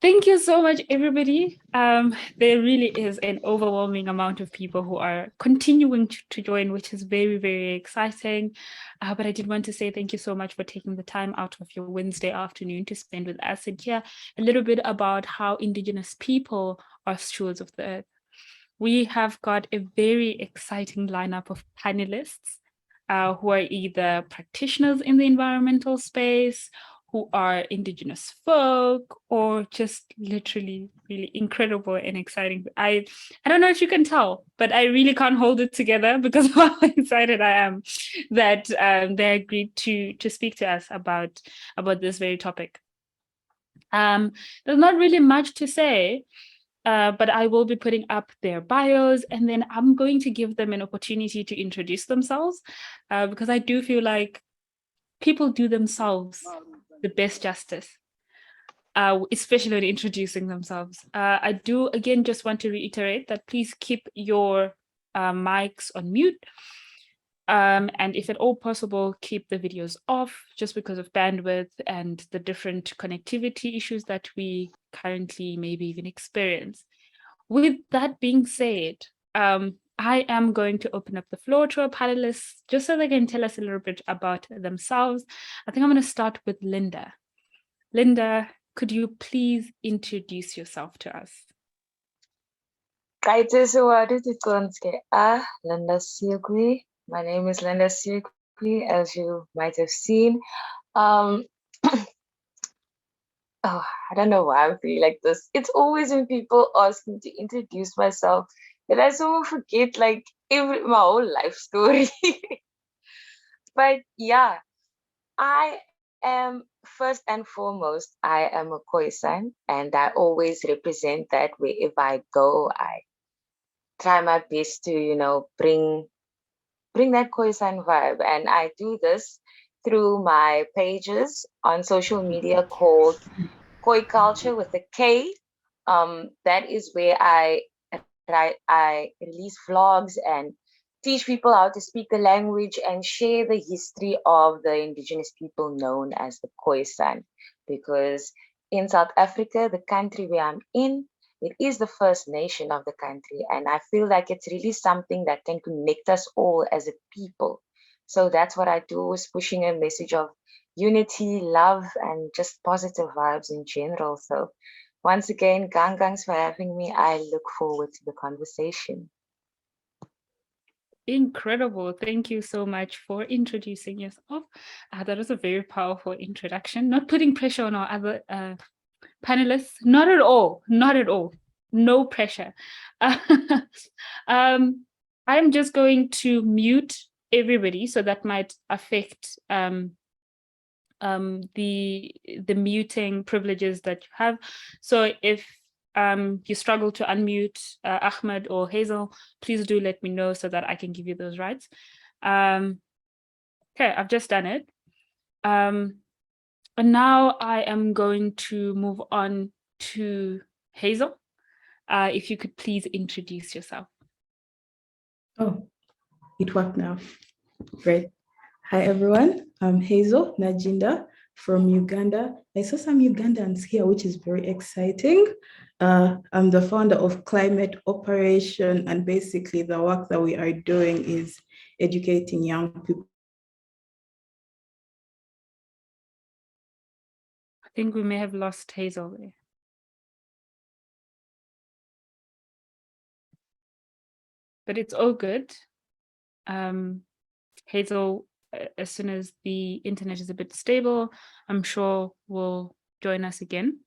Thank you so much, everybody. There really is an overwhelming amount of people who are continuing to join, which is very, very exciting. But I did want to say thank you so much for taking the time out of your Wednesday afternoon to spend with us and hear a little bit about how Indigenous people are stewards of the earth. We have got a very exciting lineup of panelists who are either practitioners in the environmental space, who are Indigenous folk, or just literally really incredible and exciting. I don't know if you can tell, but I really can't hold it together because of how excited I am that they agreed to speak to us about this very topic. There's not really much to say, but I will be putting up their bios, and then I'm going to give them an opportunity to introduce themselves, because I do feel like people do themselves the best justice, especially when introducing themselves. I do, again, just want to reiterate that please keep your mics on mute. And if at all possible, keep the videos off just because of bandwidth and the different connectivity issues that we currently maybe even experience. With that being said, I am going to open up the floor to our panelists just so they can tell us a little bit about themselves. I think I'm going to start with Linda. Linda, could you please introduce yourself to us? Linda Siogui. My name is Linda Siogui, as you might have seen. Oh, I don't know why I feel like this. It's always when people ask me to introduce myself that I sort of forget like my whole life story. But yeah, I am first and foremost, I am a Khoisan, and I always represent that wherever I go. I try my best to, bring that Khoisan vibe. And I do this through my pages on social media called Khoi Culture with a K. That is where I release vlogs and teach people how to speak the language and share the history of the indigenous people known as the Khoisan. Because in South Africa, the country where I'm in, it is the first nation of the country. And I feel like it's really something that can connect us all as a people. So that's what I do, is pushing a message of unity, love, and just positive vibes in general. So once again, gangangs for having me. I look forward to the conversation. Incredible. Thank you so much for introducing yourself. That was a very powerful introduction. Not putting pressure on our other panelists. Not at all. Not at all. No pressure. I'm just going to mute everybody, so that might affect the muting privileges that you have. So if you struggle to unmute Ahmed or Hazel, please do let me know so that I can give you those rights. Okay, I've just done it. And now I am going to move on to Hazel. If you could please introduce yourself. Oh, it worked now. Great. Hi, everyone. I'm Hazel Merjinder from Uganda. I saw some Ugandans here, which is very exciting. I'm the founder of Climate Operation, and basically the work that we are doing is educating young people. I think we may have lost Hazel there. But it's all good. Hazel, as soon as the internet is a bit stable, I'm sure will join us again.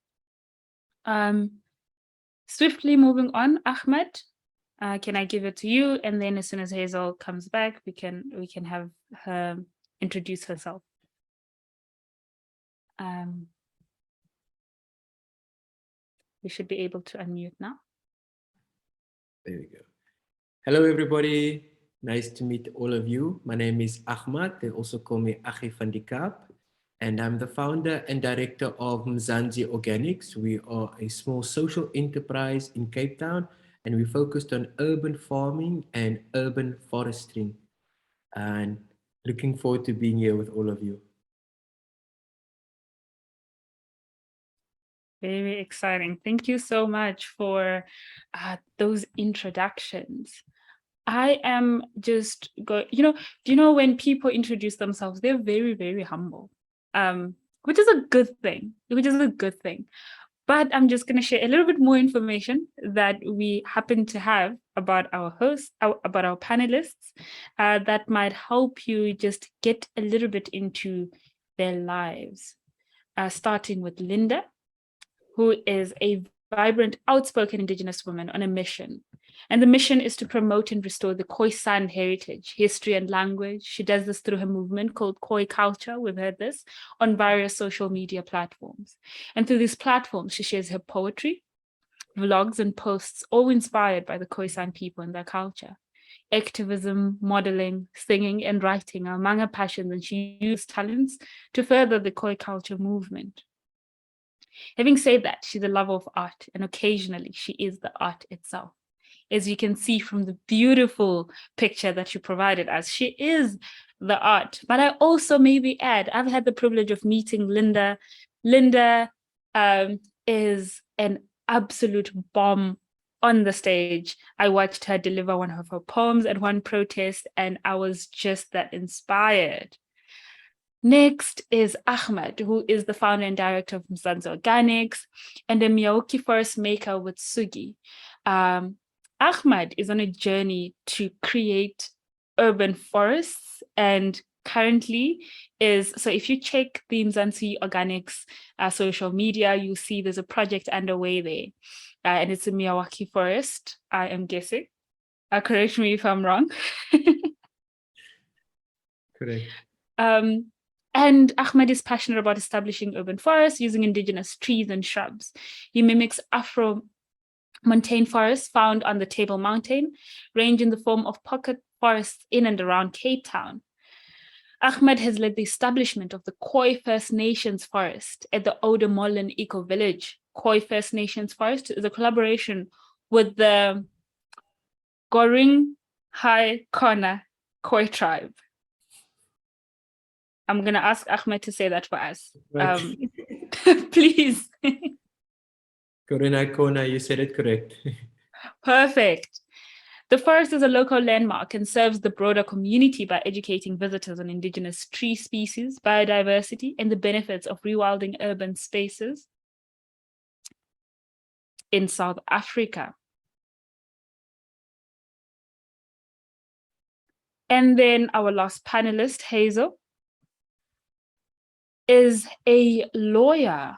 Swiftly moving on, Ahmed, can I give it to you? And then as soon as Hazel comes back, we can have her introduce herself. We should be able to unmute now. There we go. Hello, everybody. Nice to meet all of you. My name is Ahmad. They also call me Achi van die Kaap, and I'm the founder and director of Mzansi Organics. We are a small social enterprise in Cape Town, and we focused on urban farming and urban forestry. And looking forward to being here with all of you. Very exciting. Thank you so much for those introductions. I am just do you know when people introduce themselves, they're very, very humble, which is a good thing, But I'm just going to share a little bit more information that we happen to have about our hosts, about our panelists, that might help you just get a little bit into their lives. Starting with Linda, who is a vibrant, outspoken Indigenous woman on a mission. And the mission is to promote and restore the Khoisan heritage, history, and language. She does this through her movement called Khoi Culture, we've heard this, on various social media platforms. And through these platforms, she shares her poetry, vlogs, and posts, all inspired by the Khoisan people and their culture. Activism, modeling, singing, and writing are among her passions, and she uses talents to further the Khoi culture movement. Having said that, she's a lover of art, and occasionally she is the art itself. As you can see from the beautiful picture that you provided us, she is the art. But I also maybe add, I've had the privilege of meeting Linda. Linda is an absolute bomb on the stage. I watched her deliver one of her poems at one protest, and I was just that inspired. Next is Ahmed, who is the founder and director of Mzansi Organics and a Miyaoki forest maker with Sugi. Ahmed is on a journey to create urban forests, and currently so if you check the Mzansi Organics social media, you'll see there's a project underway there, and it's a Miyawaki forest, I am guessing. Correct me if I'm wrong. Correct. And Ahmed is passionate about establishing urban forests using indigenous trees and shrubs. He mimics Afro-montane forests found on the Table Mountain, range in the form of pocket forests in and around Cape Town. Ahmed has led the establishment of the Khoi First Nations Forest at the Oudemolin Eco Village. Khoi First Nations Forest is a collaboration with the Goring High Kona Khoi tribe. I'm going to ask Ahmed to say that for us. Right. Please. Corona Kona, you said it correct. Perfect. The forest is a local landmark and serves the broader community by educating visitors on indigenous tree species, biodiversity, and the benefits of rewilding urban spaces in South Africa. And then our last panelist, Hazel, is a lawyer,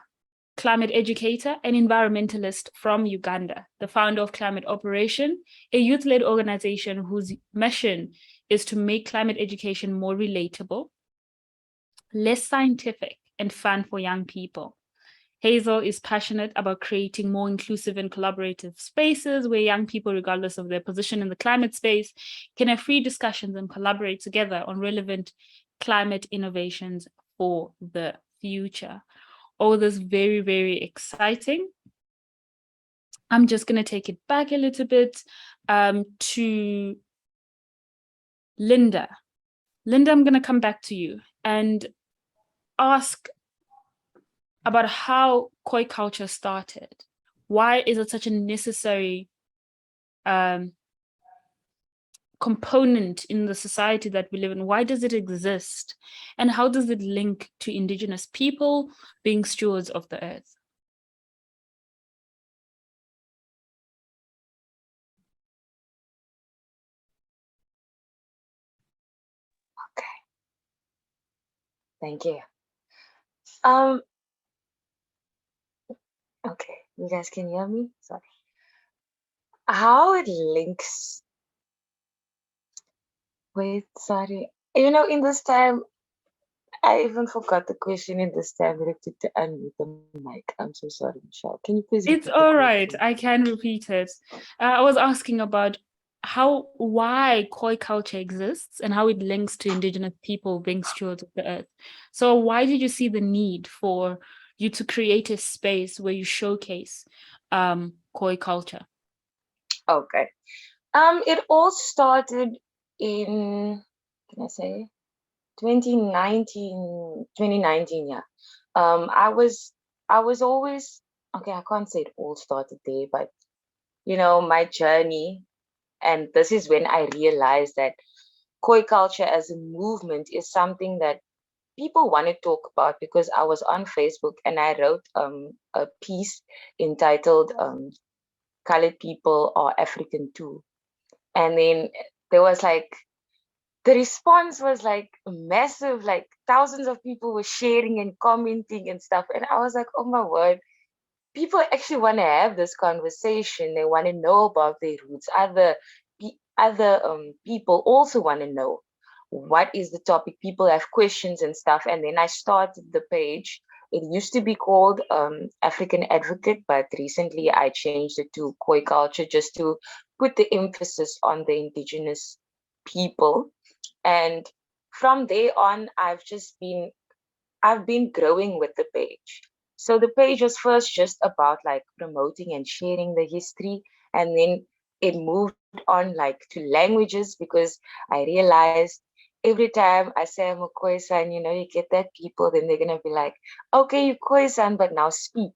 climate educator, and environmentalist from Uganda, the founder of Climate Operation, a youth-led organization whose mission is to make climate education more relatable, less scientific, and fun for young people. Hazel is passionate about creating more inclusive and collaborative spaces where young people, regardless of their position in the climate space, can have free discussions and collaborate together on relevant climate innovations for the future. All this very, very exciting. I'm just going to take it back a little bit to Linda. Linda, I'm going to come back to you and ask about how Khoi culture started. Why is it such a necessary component in the society that we live in? Why does it exist? And how does it link to indigenous people being stewards of the earth? Okay. Thank you. Okay, you guys can hear me? Sorry. How it links with, sorry, you know, in this time, I even forgot the question in this time directed to unmute the mic. I'm so sorry, Michelle. Can you please repeat It's the all right. question? I can repeat it. I was asking about why Khoi culture exists and how it links to indigenous people being stewards of the earth. So why did you see the need for you to create a space where you showcase Khoi culture? Okay. It all started in, can I say, 2019, yeah. I was always okay, I can't say it all started there, but my journey, and this is when I realized that Khoi culture as a movement is something that people want to talk about, because I was on Facebook and I wrote a piece entitled Colored People Are African Too. And then there was like, the response was like massive, like thousands of people were sharing and commenting and stuff. And I was like, oh my word, people actually want to have this conversation. They want to know about their roots. Other people also want to know what is the topic. People have questions and stuff. And then I started the page. It used to be called African Advocate, but recently I changed it to Khoi Culture, just to put the emphasis on the indigenous people. And from there on, I've been growing with the page. So the page was first just about like promoting and sharing the history, and then it moved on like to languages, because I realized every time I say I'm a Khoisan, you get that people, then they're gonna be like, okay, you're Khoisan, but now speak.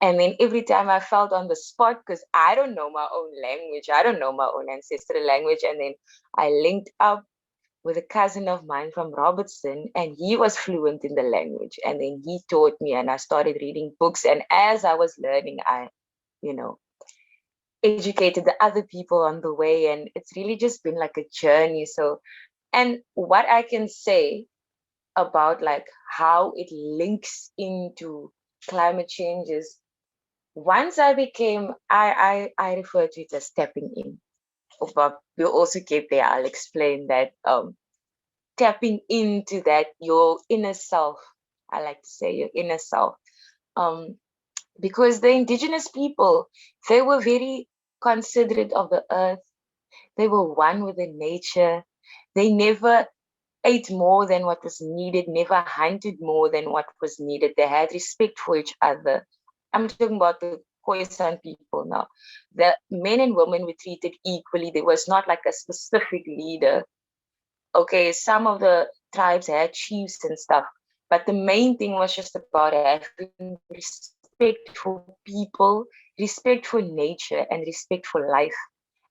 And then every time I felt on the spot, because I don't know my own language, I don't know my own ancestral language, and then I linked up with a cousin of mine from Robertson, and he was fluent in the language. And then he taught me, and I started reading books. And as I was learning, I, you know, educated the other people on the way. And it's really just been like a journey. So, and what I can say about like how it links into climate change is, once I became, I refer to it as stepping in. But we'll also get there. I'll explain that tapping into that, your inner self. I like to say your inner self. Um, because the indigenous people, they were very considerate of the earth. They were one with the nature. They never ate more than what was needed, never hunted more than what was needed. They had respect for each other. I'm talking about the Khoisan people now. The men and women were treated equally. There was not like a specific leader. Okay, some of the tribes had chiefs and stuff, but the main thing was just about having respect for people, respect for nature, and respect for life.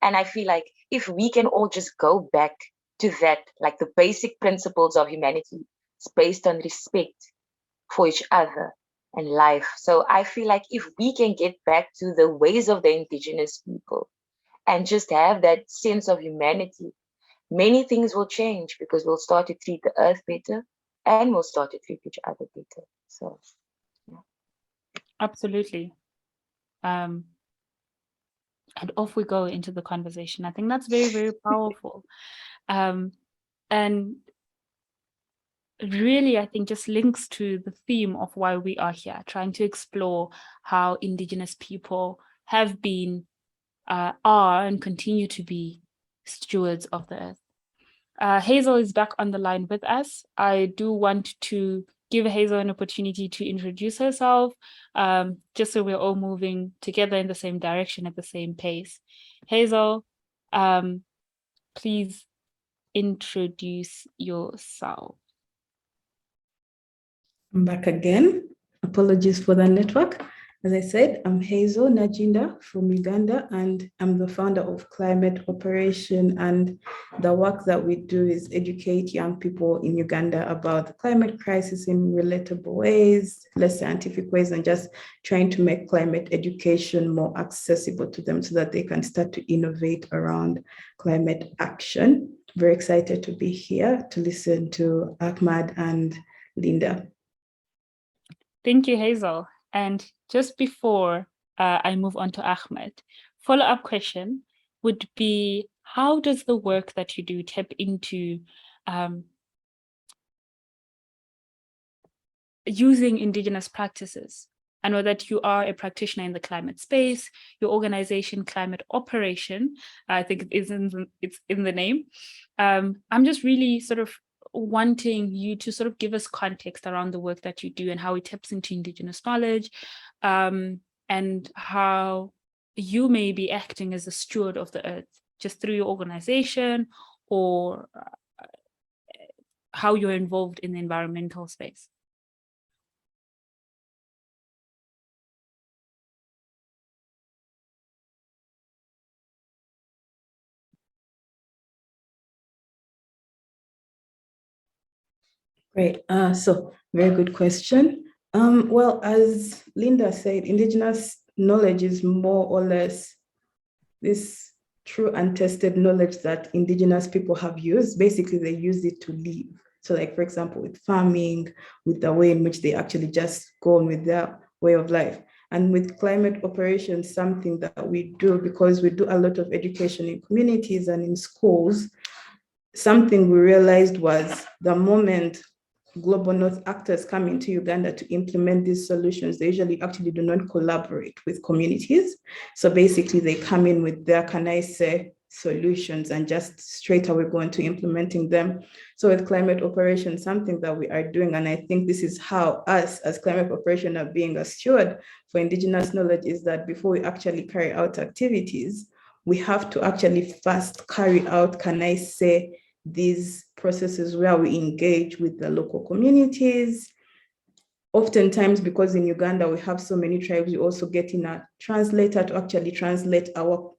And I feel like if we can all just go back to that, like the basic principles of humanity, it's based on respect for each other and life. So I feel like if we can get back to the ways of the indigenous people and just have that sense of humanity, many things will change, because we'll start to treat the earth better and we'll start to treat each other better. So, yeah. Absolutely. And off we go into the conversation. I think that's very, very powerful. And really, I think just links to the theme of why we are here, trying to explore how Indigenous people have been, are, and continue to be stewards of the earth. Hazel is back on the line with us. I do want to give Hazel an opportunity to introduce herself, just so we're all moving together in the same direction at the same pace. Hazel, please introduce yourself. I'm back again. Apologies for the network. As I said, I'm Hazel Merjinder from Uganda, and I'm the founder of Climate Operation. And the work that we do is educate young people in Uganda about the climate crisis in relatable ways, less scientific ways, and just trying to make climate education more accessible to them so that they can start to innovate around climate action. Very excited to be here to listen to Ahmad and Linda. Thank you, Hazel. And just before I move on to Ahmed, follow-up question would be, how does the work that you do tap into using Indigenous practices? I know that you are a practitioner in the climate space, your organization, Climate Operation, I think it's in the name. I'm just really sort of wanting you to sort of give us context around the work that you do and how it taps into Indigenous knowledge, and how you may be acting as a steward of the earth, just through your organization, or how you're involved in the environmental space. Great. So very good question. Well, as Linda said, Indigenous knowledge is more or less this true and tested knowledge that Indigenous people have used. Basically, they use it to live. So like, for example, with farming, with the way in which they actually just go on with their way of life. And with climate operations, something that we do, because we do a lot of education in communities and in schools, something we realized was the moment global north actors come into Uganda to implement these solutions, they usually actually do not collaborate with communities. So basically they come in with their, can I say, solutions and just straight away go into implementing them. So with climate operations, something that we are doing, and I think this is how us as climate operation are being a steward for Indigenous knowledge, is that before we actually carry out activities, we have to actually first carry out, can I say, these processes where we engage with the local communities. Oftentimes, because in Uganda we have so many tribes, we also get in a translator to actually translate our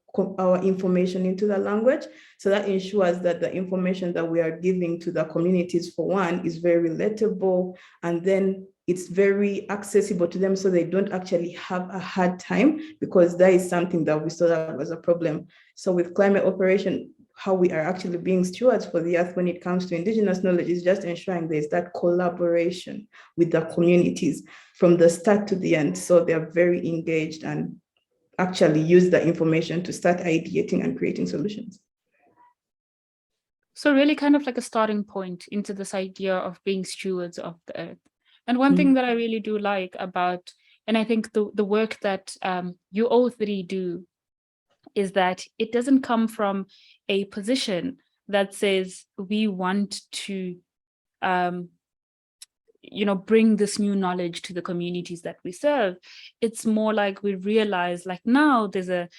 information into the language. So that ensures that the information that we are giving to the communities, for one, is very relatable, and then it's very accessible to them, so they don't actually have a hard time, because that is something that we saw that was a problem. So with climate operation, how we are actually being stewards for the earth when it comes to Indigenous knowledge is just ensuring there's that collaboration with the communities from the start to the end. So they're very engaged and actually use the information to start ideating and creating solutions. So really kind of like a starting point into this idea of being stewards of the earth. And one thing that I really do like about, and I think the work that you all three do, is that it doesn't come from a position that says we want to bring this new knowledge to the communities that we serve. It's more like we realize, like now there's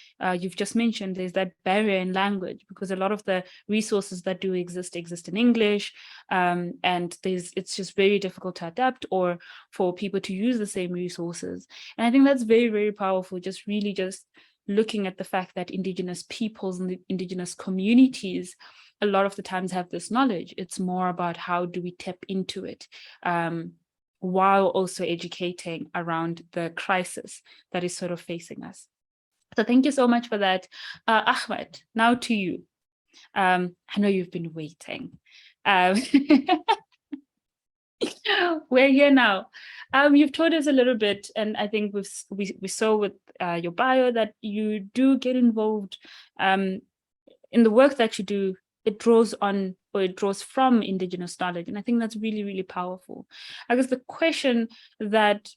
you've just mentioned, there's that barrier in language, because a lot of the resources that do exist in English, and it's just very difficult to adapt or for people to use the same resources. And I think that's very, very powerful, just looking at the fact that Indigenous peoples and the Indigenous communities a lot of the times have this knowledge. It's more about how do we tap into it, while also educating around the crisis that is sort of facing us. So thank you so much for that. Ahmed, now to you. I know you've been waiting. We're here now. You've told us a little bit, and I think we saw with your bio that you do get involved in the work that you do. It draws from Indigenous knowledge. And I think that's really, really powerful. I guess the question that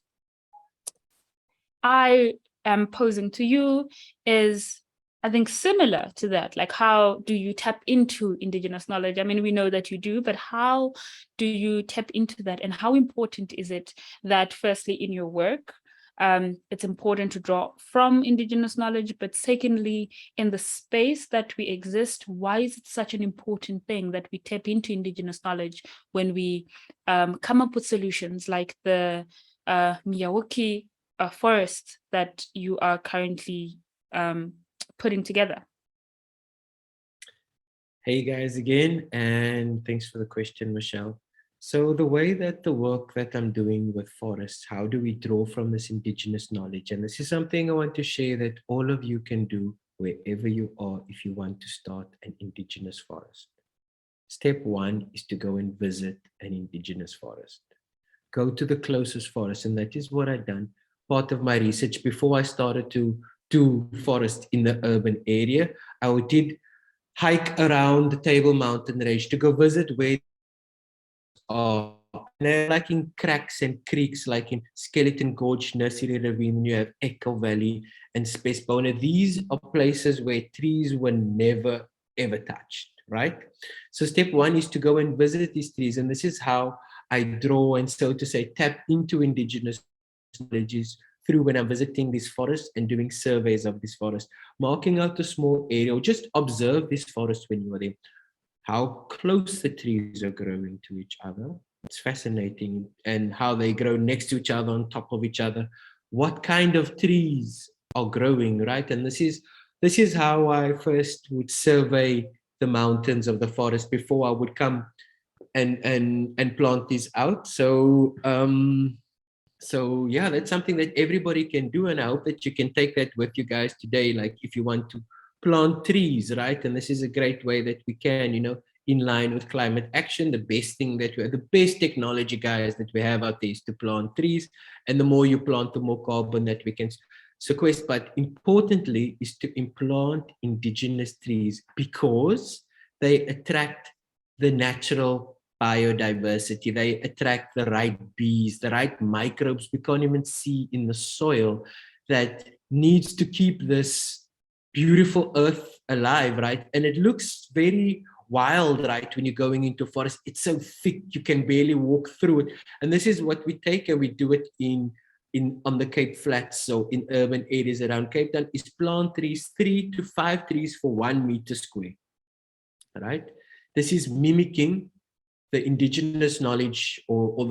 I am posing to you is, I think, similar to that. Like, how do you tap into Indigenous knowledge? I mean, we know that you do, but how do you tap into that? And how important is it that, firstly, in your work, it's important to draw from Indigenous knowledge, but secondly, in the space that we exist, why is it such an important thing that we tap into Indigenous knowledge when we come up with solutions like the Miyawaki forest that you are currently putting together? Hey guys again, and thanks for the question, Michelle. So the way that the work that I'm doing with forests, how do we draw from this Indigenous knowledge? And this is something I want to share that all of you can do wherever you are if you want to start an Indigenous forest. Step one is to go and visit an Indigenous forest. Go to the closest forest, and that is what I've done. Part of my research before I started to do forest in the urban area, I did hike around the Table Mountain range to go visit where are, like in cracks and creeks, like in Skeleton Gorge, Nursery Ravine, you have Echo Valley and Spacebone. These are places where trees were never, ever touched, right? So step one is to go and visit these trees. And this is how I draw and, so to say, tap into Indigenous knowledges through when I'm visiting these forests and doing surveys of this forest, marking out a small area, or just observe this forest when you are there. How close the trees are growing to each other. It's fascinating. And how they grow next to each other, on top of each other. What kind of trees are growing, right? And this is how I first would survey the mountains of the forest before I would come and plant these out. So so yeah, that's something that everybody can do, and I hope that you can take that with you guys today. Like if you want to plant trees, right? And this is a great way that we can, in line with climate action. The best thing that we have, the best technology, guys, that we have out there is to plant trees. And the more you plant, the more carbon that we can sequester. But importantly is to implant indigenous trees because they attract the natural biodiversity. They attract the right bees, the right microbes we can't even see in the soil that needs to keep this beautiful earth alive, right? And it looks very wild, right? When you're going into forest, it's so thick, you can barely walk through it. And this is what we take and we do it on the Cape Flats, so in urban areas around Cape Town, is plant trees, 3 to 5 trees for 1 meter square, right? This is mimicking the indigenous knowledge or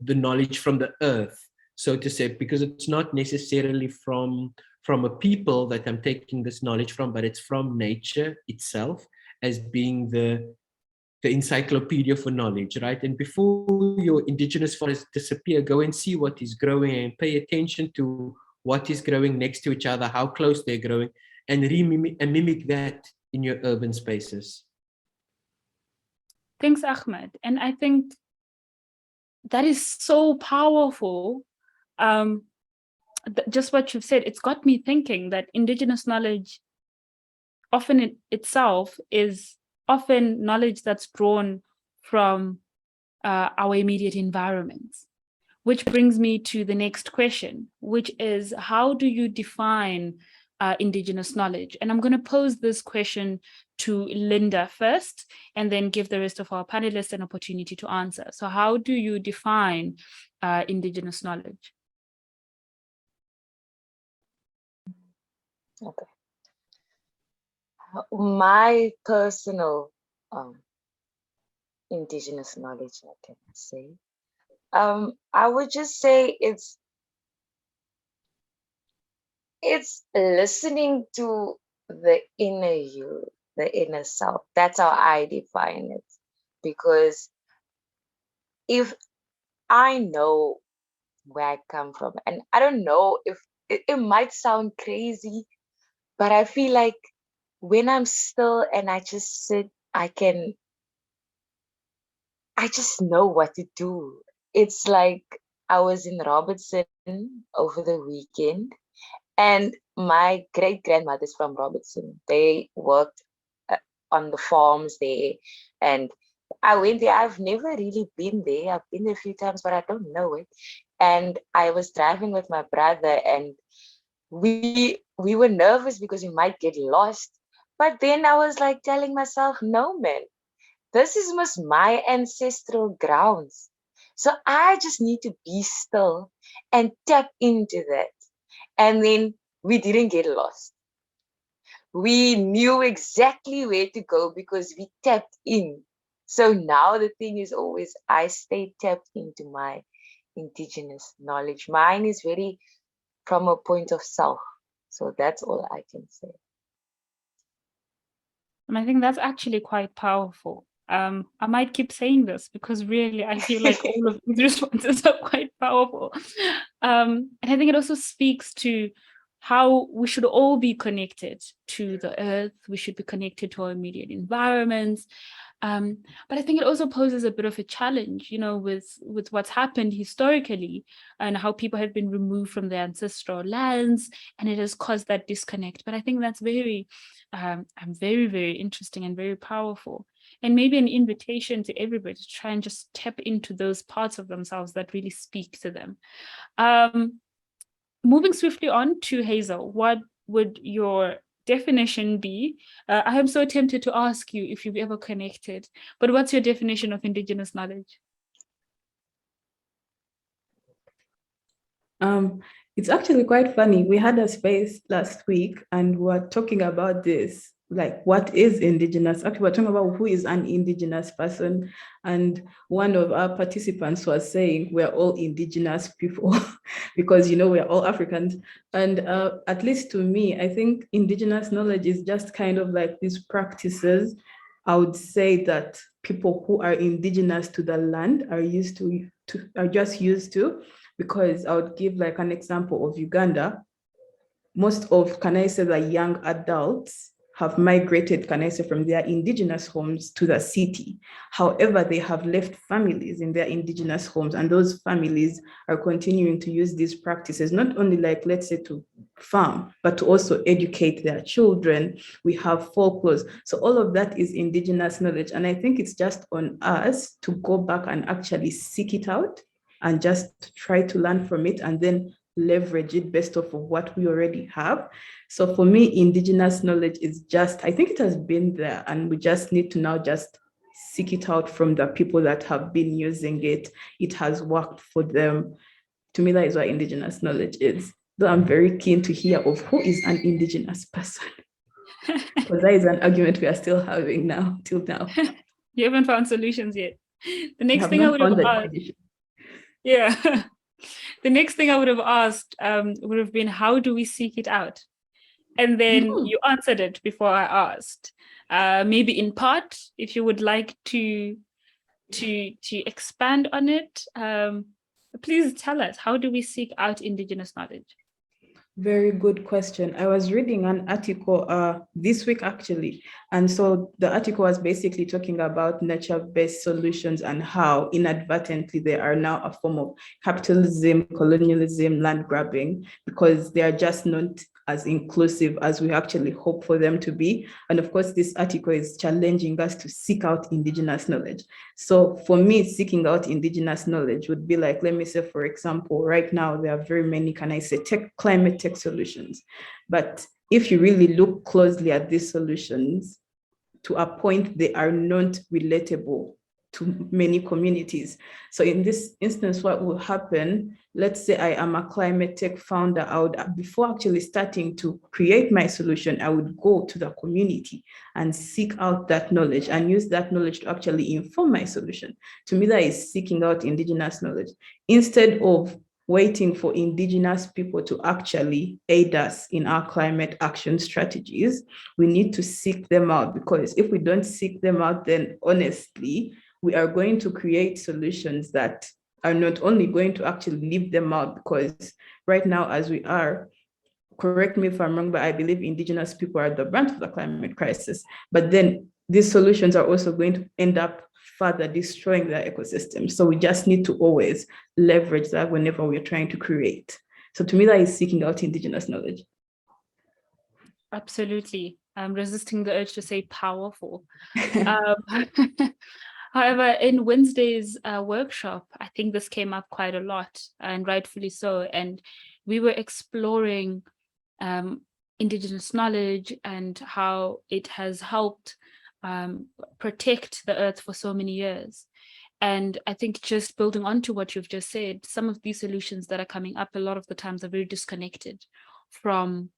the knowledge from the earth, so to say, because it's not necessarily from a people that I'm taking this knowledge from, but it's from nature itself as being the encyclopedia for knowledge, right? And before your indigenous forests disappear, go and see what is growing and pay attention to what is growing next to each other, how close they're growing, and mimic that in your urban spaces. Thanks, Ahmed. And I think that is so powerful. Just what you've said, it's got me thinking that indigenous knowledge often in itself is often knowledge that's drawn from our immediate environments, which brings me to the next question, which is, how do you define indigenous knowledge? And I'm going to pose this question to Linda first, and then give the rest of our panelists an opportunity to answer. So how do you define indigenous knowledge? Okay. My personal indigenous knowledge, I can say, I would just say it's listening to the inner you, the inner self. That's how I define it. Because if I know where I come from, and I don't know if it might sound crazy, but I feel like when I'm still and I just sit, I just know what to do. It's like I was in Robertson over the weekend, and my great-grandmother's from Robertson. They worked on the farms there, and I went there. I've never really been there. I've been there a few times, but I don't know it. And I was driving with my brother, and we were nervous because we might get lost. But then I was like telling myself, no, man, this is my ancestral grounds. So I just need to be still and tap into that. And then we didn't get lost. We knew exactly where to go because we tapped in. So now the thing is always, I stay tapped into my indigenous knowledge. Mine is very from a point of self. So that's all I can say. And I think that's actually quite powerful. I might keep saying this because really I feel like all of these responses are quite powerful. And I think it also speaks to how we should all be connected to the earth. We should be connected to our immediate environments. But I think it also poses a bit of a challenge, with what's happened historically and how people have been removed from their ancestral lands, and it has caused that disconnect. But I think that's very, very, very interesting and very powerful, and maybe an invitation to everybody to try and just tap into those parts of themselves that really speak to them. Moving swiftly on to Hazel, what would your definition be? I am so tempted to ask you if you've ever connected, but what's your definition of indigenous knowledge? It's actually quite funny. We had a space last week and we were talking about this, like what is indigenous? Actually, we're talking about who is an indigenous person. And one of our participants was saying we're all indigenous people because, we're all Africans. And at least to me, I think indigenous knowledge is just kind of like these practices I would say that people who are indigenous to the land are just used to, because I would give like an example of Uganda. Most of, can I say, the young adults have migrated, can I say, from their indigenous homes to the city. However, they have left families in their indigenous homes, and those families are continuing to use these practices, not only like, let's say, to farm, but to also educate their children. We have folklore. So all of that is indigenous knowledge. And I think it's just on us to go back and actually seek it out and just try to learn from it, and then leverage it based off of what we already have. So for me, indigenous knowledge is just, I think it has been there, and we just need to now just seek it out from the people that have been using it. It has worked for them. To me, that is what indigenous knowledge is. Though I'm very keen to hear of who is an indigenous person, because that is an argument we are still having now, till now. You haven't found solutions yet. The I next have thing I not would have found the asked, definition. yeah. The next thing I would have asked would have been, how do we seek it out? And then you answered it before I asked. Maybe in part, if you would like to expand on it, please tell us, how do we seek out indigenous knowledge? Very good question. I was reading an article this week, actually. And so the article was basically talking about nature-based solutions and how inadvertently they are now a form of capitalism, colonialism, land grabbing, because they are just not as inclusive as we actually hope for them to be. And of course, this article is challenging us to seek out indigenous knowledge. So for me, seeking out indigenous knowledge would be like, let me say, for example, right now, there are very many, can I say, climate tech solutions. But if you really look closely at these solutions, to a point, they are not relatable to many communities. So in this instance, what will happen, let's say I am a climate tech founder, I would, before actually starting to create my solution, I would go to the community and seek out that knowledge and use that knowledge to actually inform my solution. To me, that is seeking out indigenous knowledge, instead of waiting for indigenous people to actually aid us in our climate action strategies. We need to seek them out, because if we don't seek them out, then honestly, we are going to create solutions that are not only going to actually leave them out, because right now, as we are, correct me if I'm wrong, but I believe indigenous people are the brunt of the climate crisis. But then these solutions are also going to end up further destroying their ecosystem. So we just need to always leverage that whenever we're trying to create. So to me, that is seeking out indigenous knowledge. Absolutely. I'm resisting the urge to say powerful. However, in Wednesday's workshop, I think this came up quite a lot, and rightfully so. And we were exploring indigenous knowledge and how it has helped protect the earth for so many years. And I think just building on to what you've just said, some of these solutions that are coming up a lot of the times are very disconnected from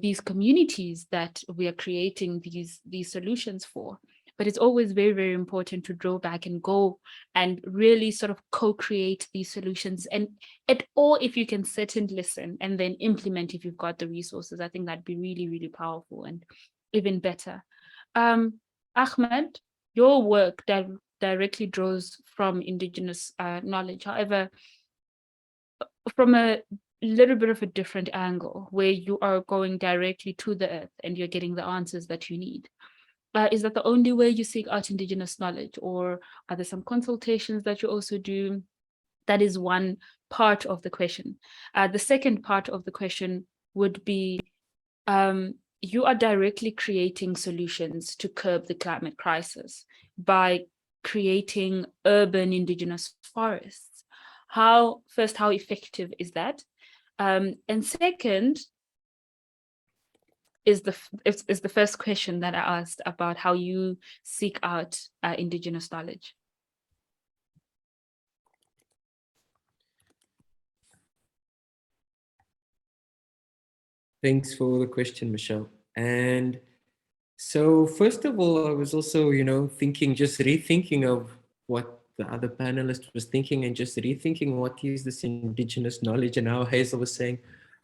these communities that we are creating these solutions for. But it's always very, very important to draw back and go and really sort of co-create these solutions. And if you can sit and listen and then implement if you've got the resources, I think that'd be really, really powerful and even better. Ahmed, your work directly draws from indigenous knowledge. However, from a little bit of a different angle, where you are going directly to the earth and you're getting the answers that you need. Is that the only way you seek out indigenous knowledge, or are there some consultations that you also do? That is one part of the question. The second part of the question would be, you are directly creating solutions to curb the climate crisis by creating urban indigenous forests. How effective is that? And second, is the first question that I asked about how you seek out indigenous knowledge. Thanks for the question, Michelle. And so first of all, I was also, rethinking of what the other panelist was thinking, and just rethinking what is this indigenous knowledge, and how Hazel was saying,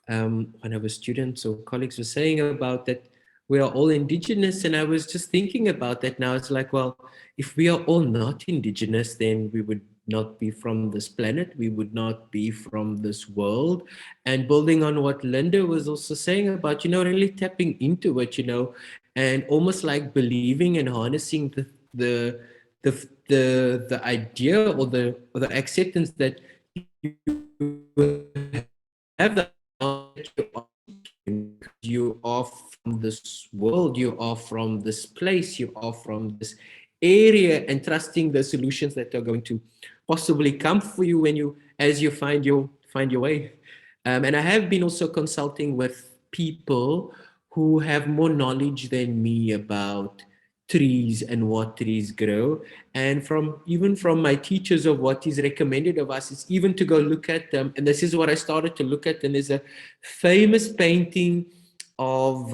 one of her students or colleagues was saying about that, we are all indigenous. And I was just thinking about that now. It's like, well, if we are all not indigenous, then we would not be from this planet. We would not be from this world. And building on what Linda was also saying about, really tapping into it, and almost like believing and harnessing the the idea or the acceptance that you have the knowledge you are from this world, you are from this place, you are from this area, and trusting the solutions that are going to possibly come for you as you find your way. And I have been also consulting with people who have more knowledge than me about trees and what trees grow. And even from my teachers of what is recommended of us is even to go look at them. And this is what I started to look at. And there's a famous painting of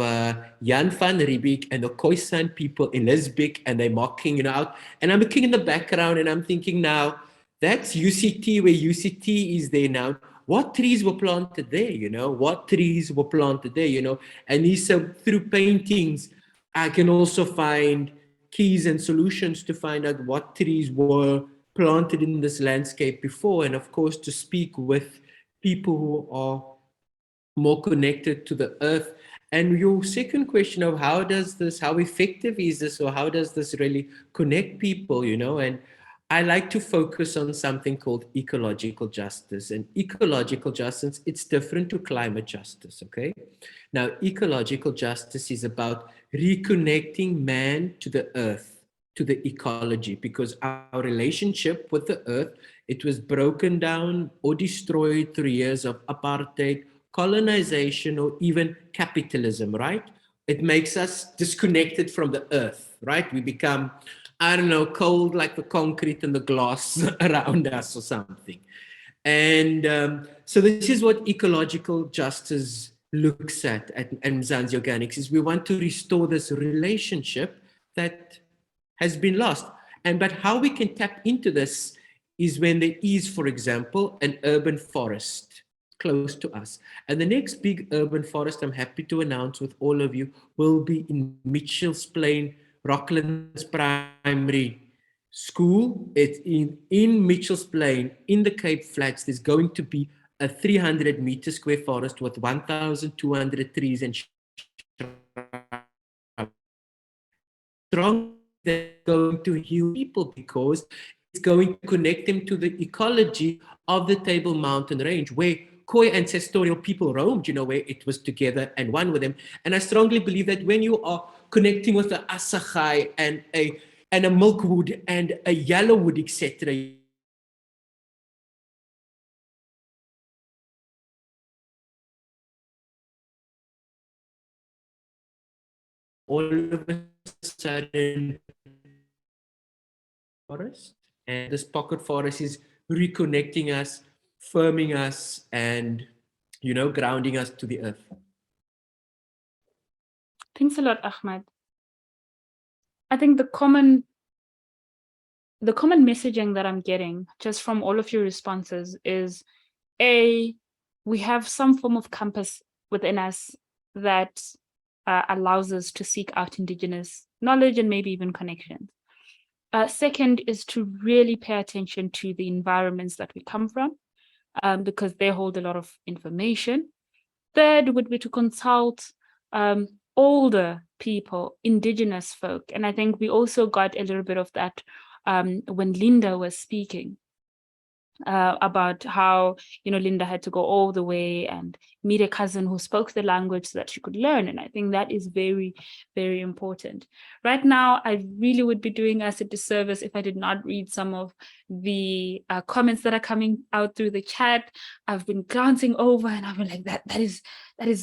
Jan van Riebeeck and the Khoisan people in Lisbeth, and they're mocking out. And I'm looking in the background and I'm thinking now, that's UCT, where UCT is there now. What trees were planted there, What trees were planted there, And these, through paintings, I can also find keys and solutions to find out what trees were planted in this landscape before. And of course, to speak with people who are more connected to the earth. And your second question of how effective is this, or how does this really connect people, And I like to focus on something called ecological justice. And ecological justice, it's different to climate justice, okay? Now, ecological justice is about reconnecting man to the earth, to the ecology, because our relationship with the earth, it was broken down or destroyed through years of apartheid, colonization, or even capitalism, right? It makes us disconnected from the earth, right? We become, I don't know, cold like the concrete and the glass around us or something. And so this is what ecological justice looks at Mzansi Organics, is we want to restore this relationship that has been lost. But how we can tap into this is when there is, for example, an urban forest close to us. And the next big urban forest, I'm happy to announce with all of you, will be in Mitchell's Plain, Rocklands Primary School. It's in Mitchell's Plain, in the Cape Flats. There's going to be a 300-meter square forest with 1,200 trees and strong that's going to heal people, because it's going to connect them to the ecology of the Table Mountain Range, where Khoi ancestral people roamed, where it was together and one with them. And I strongly believe that when you are connecting with the Assagai and a milkwood and a yellowwood, etc., all of a sudden forest, and this pocket forest is reconnecting us, firming us, and grounding us to the earth. Thanks a lot, Ahmed. I think the common messaging that I'm getting just from all of your responses is, we have some form of compass within us that allows us to seek out Indigenous knowledge and maybe even connections. Second is to really pay attention to the environments that we come from, because they hold a lot of information. Third would be to consult older people, Indigenous folk. And I think we also got a little bit of that when Linda was speaking about how, Linda had to go all the way and meet a cousin who spoke the language so that she could learn. And I think that is very, very important. Right now, I really would be doing us a disservice if I did not read some of the comments that are coming out through the chat. I've been glancing over and I've been like, that is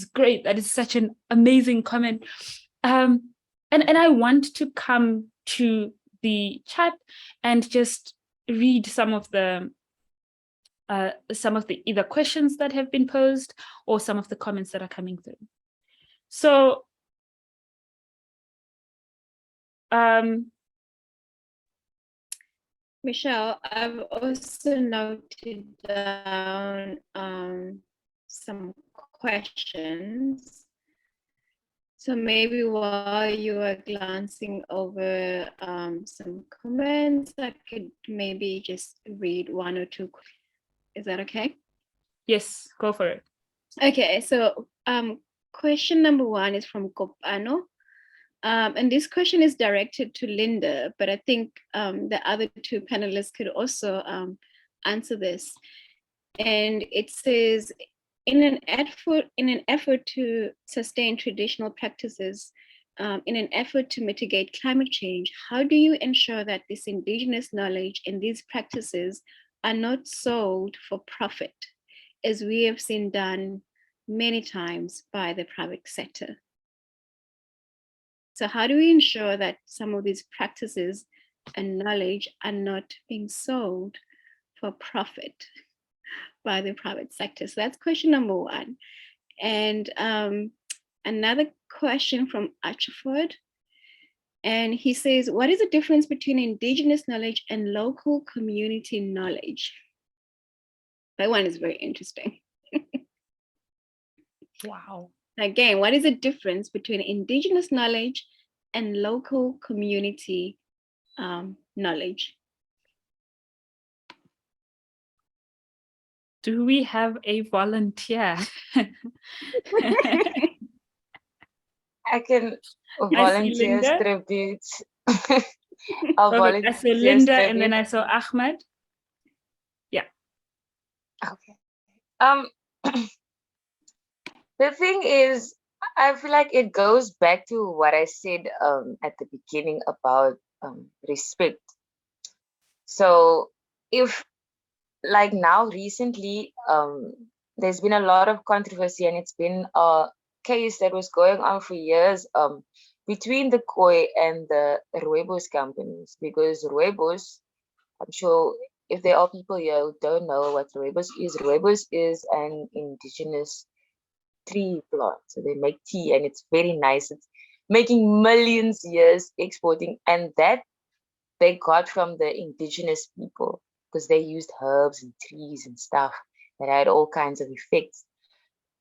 great. That is such an amazing comment. And I want to come to the chat and just read some of the either questions that have been posed or some of the comments that are coming through. So Michelle, I've also noted down some questions. So maybe while you are glancing over some comments, I could maybe just read one or two. Is that okay? Yes, go for it. Okay, so question number one is from Kopano. And this question is directed to Linda, but I think the other two panelists could also answer this. And it says, in an effort to sustain traditional practices, in an effort to mitigate climate change, how do you ensure that this indigenous knowledge and these practices are not sold for profit, as we have seen done many times by the private sector? So how do we ensure that some of these practices and knowledge are not being sold for profit by the private sector? So that's question number one. And another question from Achford. And he says, what is the difference between indigenous knowledge and local community knowledge? That one is very interesting. Wow. Again, what is the difference between indigenous knowledge and local community knowledge? Do we have a volunteer? I can I see volunteer Linda. tribute. I'll Perfect. I saw volunteer Linda and then tribute. I saw Ahmed. Yeah. Okay. The thing is, I feel like it goes back to what I said at the beginning about respect. So if like now recently there's been a lot of controversy, and it's been a case that was going on for years between the Khoi and the Rooibos companies, because Rooibos, I'm sure if there are people here who don't know what Rooibos is an indigenous tree plant. So they make tea and it's very nice. It's making millions years exporting, and that they got from the indigenous people because they used herbs and trees and stuff that had all kinds of effects.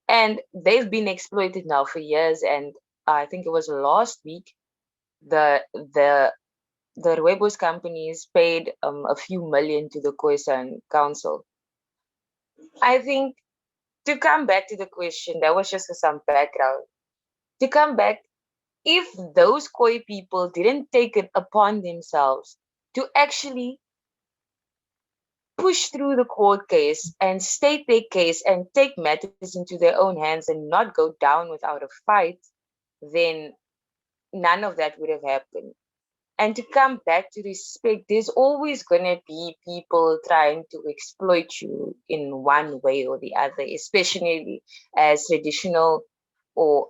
And they've been exploited now for years. And I think it was last week, the Rooibos companies paid a few million to the Khoisan Council. I think, to come back to the question, that was just for some background. To come back, if those Khoi people didn't take it upon themselves to actually push through the court case and state their case and take matters into their own hands and not go down without a fight, then none of that would have happened. And to come back to respect, there's always going to be people trying to exploit you in one way or the other, especially as traditional, or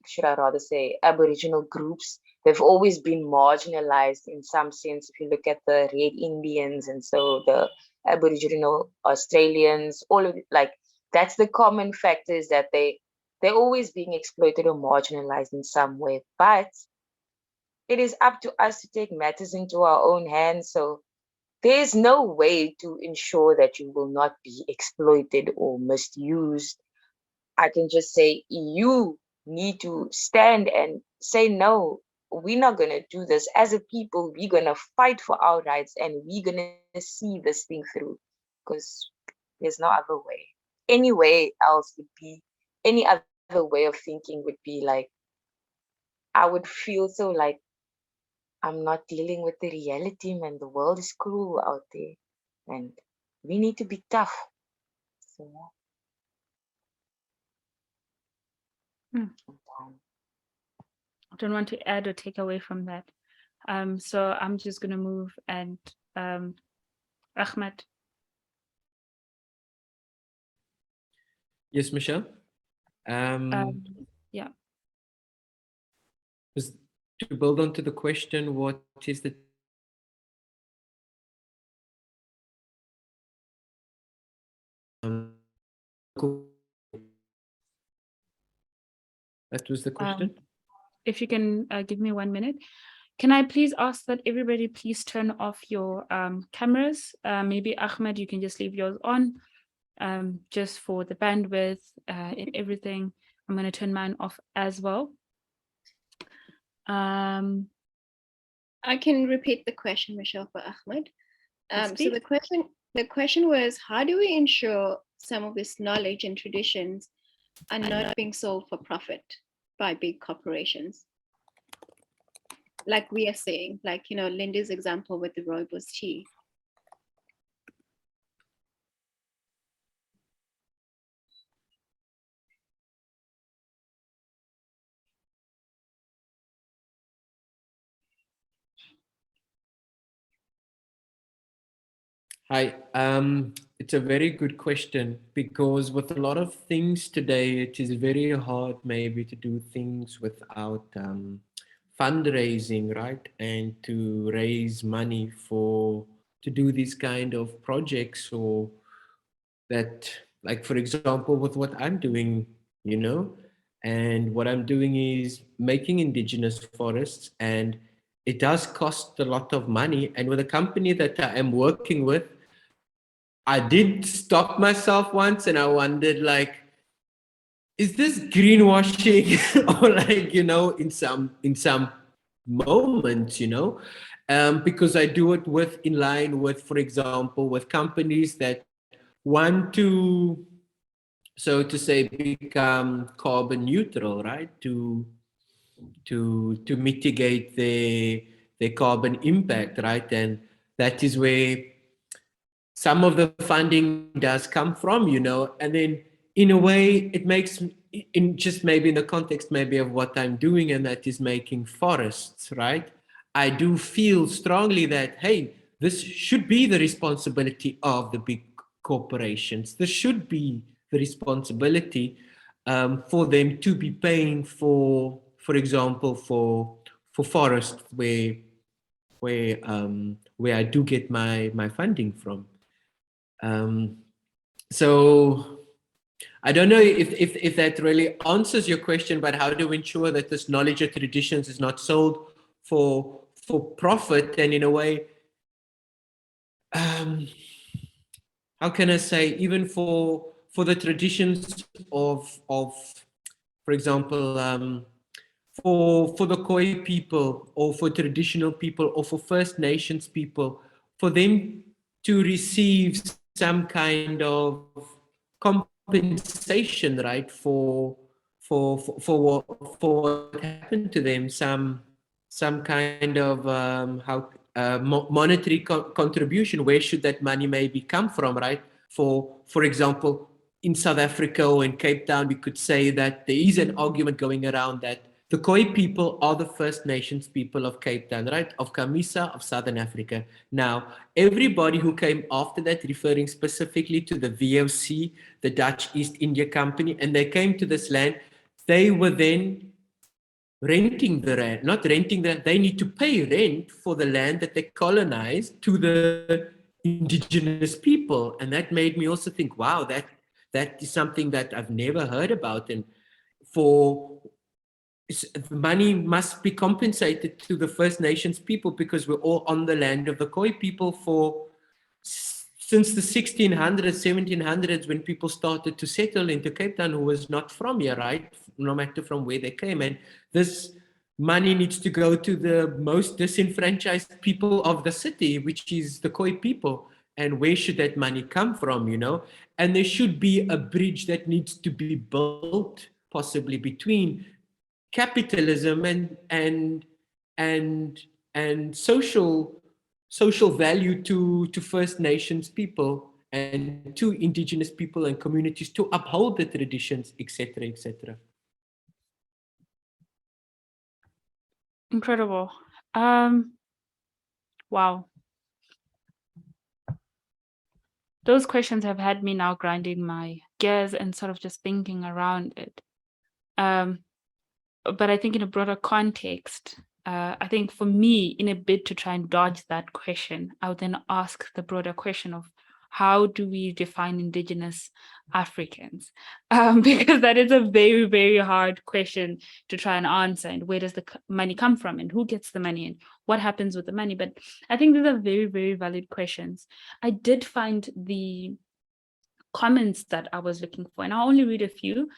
should I rather say Aboriginal groups. They've always been marginalized in some sense. If you look at the Red Indians and so the Aboriginal Australians, all of it, like that's the common factor, is that they're always being exploited or marginalized in some way. But it is up to us to take matters into our own hands. So there's no way to ensure that you will not be exploited or misused. I can just say you need to stand and say, no, we're not going to do this. As a people, we're going to fight for our rights and we're going to see this thing through, because there's no other way. Any way else would be, any other way of thinking would be like, I would feel so like I'm not dealing with the reality, man. The world is cruel out there and we need to be tough. So, I don't want to add or take away from that. So I'm just going to move and Ahmed. Yes, Michelle. Yeah. To build on to the question, what is the that was the question? If you can give me 1 minute. Can I please ask that everybody please turn off your cameras? Maybe Ahmed, you can just leave yours on, just for the bandwidth and everything. I'm going to turn mine off as well. I can repeat the question, Michelle, for Ahmed. Yes, So please. the question was, how do we ensure some of this knowledge and traditions are not being sold for profit by big corporations? Like we are saying, like, you know, Linda's example with the rooibos tea. Hi, it's a very good question, because with a lot of things today, it is very hard maybe to do things without fundraising, right? And to raise money to do these kind of projects, or that, like, for example, with what I'm doing, you know, and what I'm doing is making indigenous forests, and it does cost a lot of money. And with a company that I am working with, I did stop myself once and I wondered, like, is this greenwashing? Or, like, you know, in some moments, you know, because I do it in line with, for example, with companies that want to, so to say, become carbon neutral, right? To mitigate their carbon impact, right? And that is where some of the funding does come from, you know. And then in a way it makes, in just maybe in the context maybe of what I'm doing, and that is making forests, right? I do feel strongly that, hey, this should be the responsibility of the big corporations. This should be the responsibility for them to be paying for example, for forests where I do get my funding from. So I don't know if that really answers your question, but how do we ensure that this knowledge or traditions is not sold for profit? And in a way, how can I say, even for the traditions of for example, for the Khoi people, or for traditional people, or for First Nations people, for them to receive some kind of compensation, right, for what happened to them, some kind of monetary contribution. Where should that money maybe come from, right? For example, in South Africa or in Cape Town, we could say that there is an argument going around that the Khoi people are the First Nations people of Cape Town, right? Of Kamisa, of Southern Africa. Now, everybody who came after that, referring specifically to the VOC, the Dutch East India Company, and they came to this land, they were then renting the land, not renting that, they need to pay rent for the land that they colonized to the indigenous people. And that made me also think, wow, that is something that I've never heard about. And for money must be compensated to the First Nations people, because we're all on the land of the Khoi people since the 1600s, 1700s, when people started to settle into Cape Town, who was not from here, right? No matter from where they came. And this money needs to go to the most disenfranchised people of the city, which is the Khoi people. And where should that money come from, you know? And there should be a bridge that needs to be built, possibly between capitalism and social value to First Nations people and to indigenous people and communities, to uphold the traditions, etc., etc. Incredible. Wow. Those questions have had me now grinding my gears and sort of just thinking around it. But I think in a broader context, I think for me, in a bid to try and dodge that question, I would then ask the broader question of, how do we define Indigenous Africans? Because that is a very, very hard question to try and answer. And where does the money come from? And who gets the money? And what happens with the money? But I think these are very, very valid questions. I did find the comments that I was looking for, and I'll only read a few,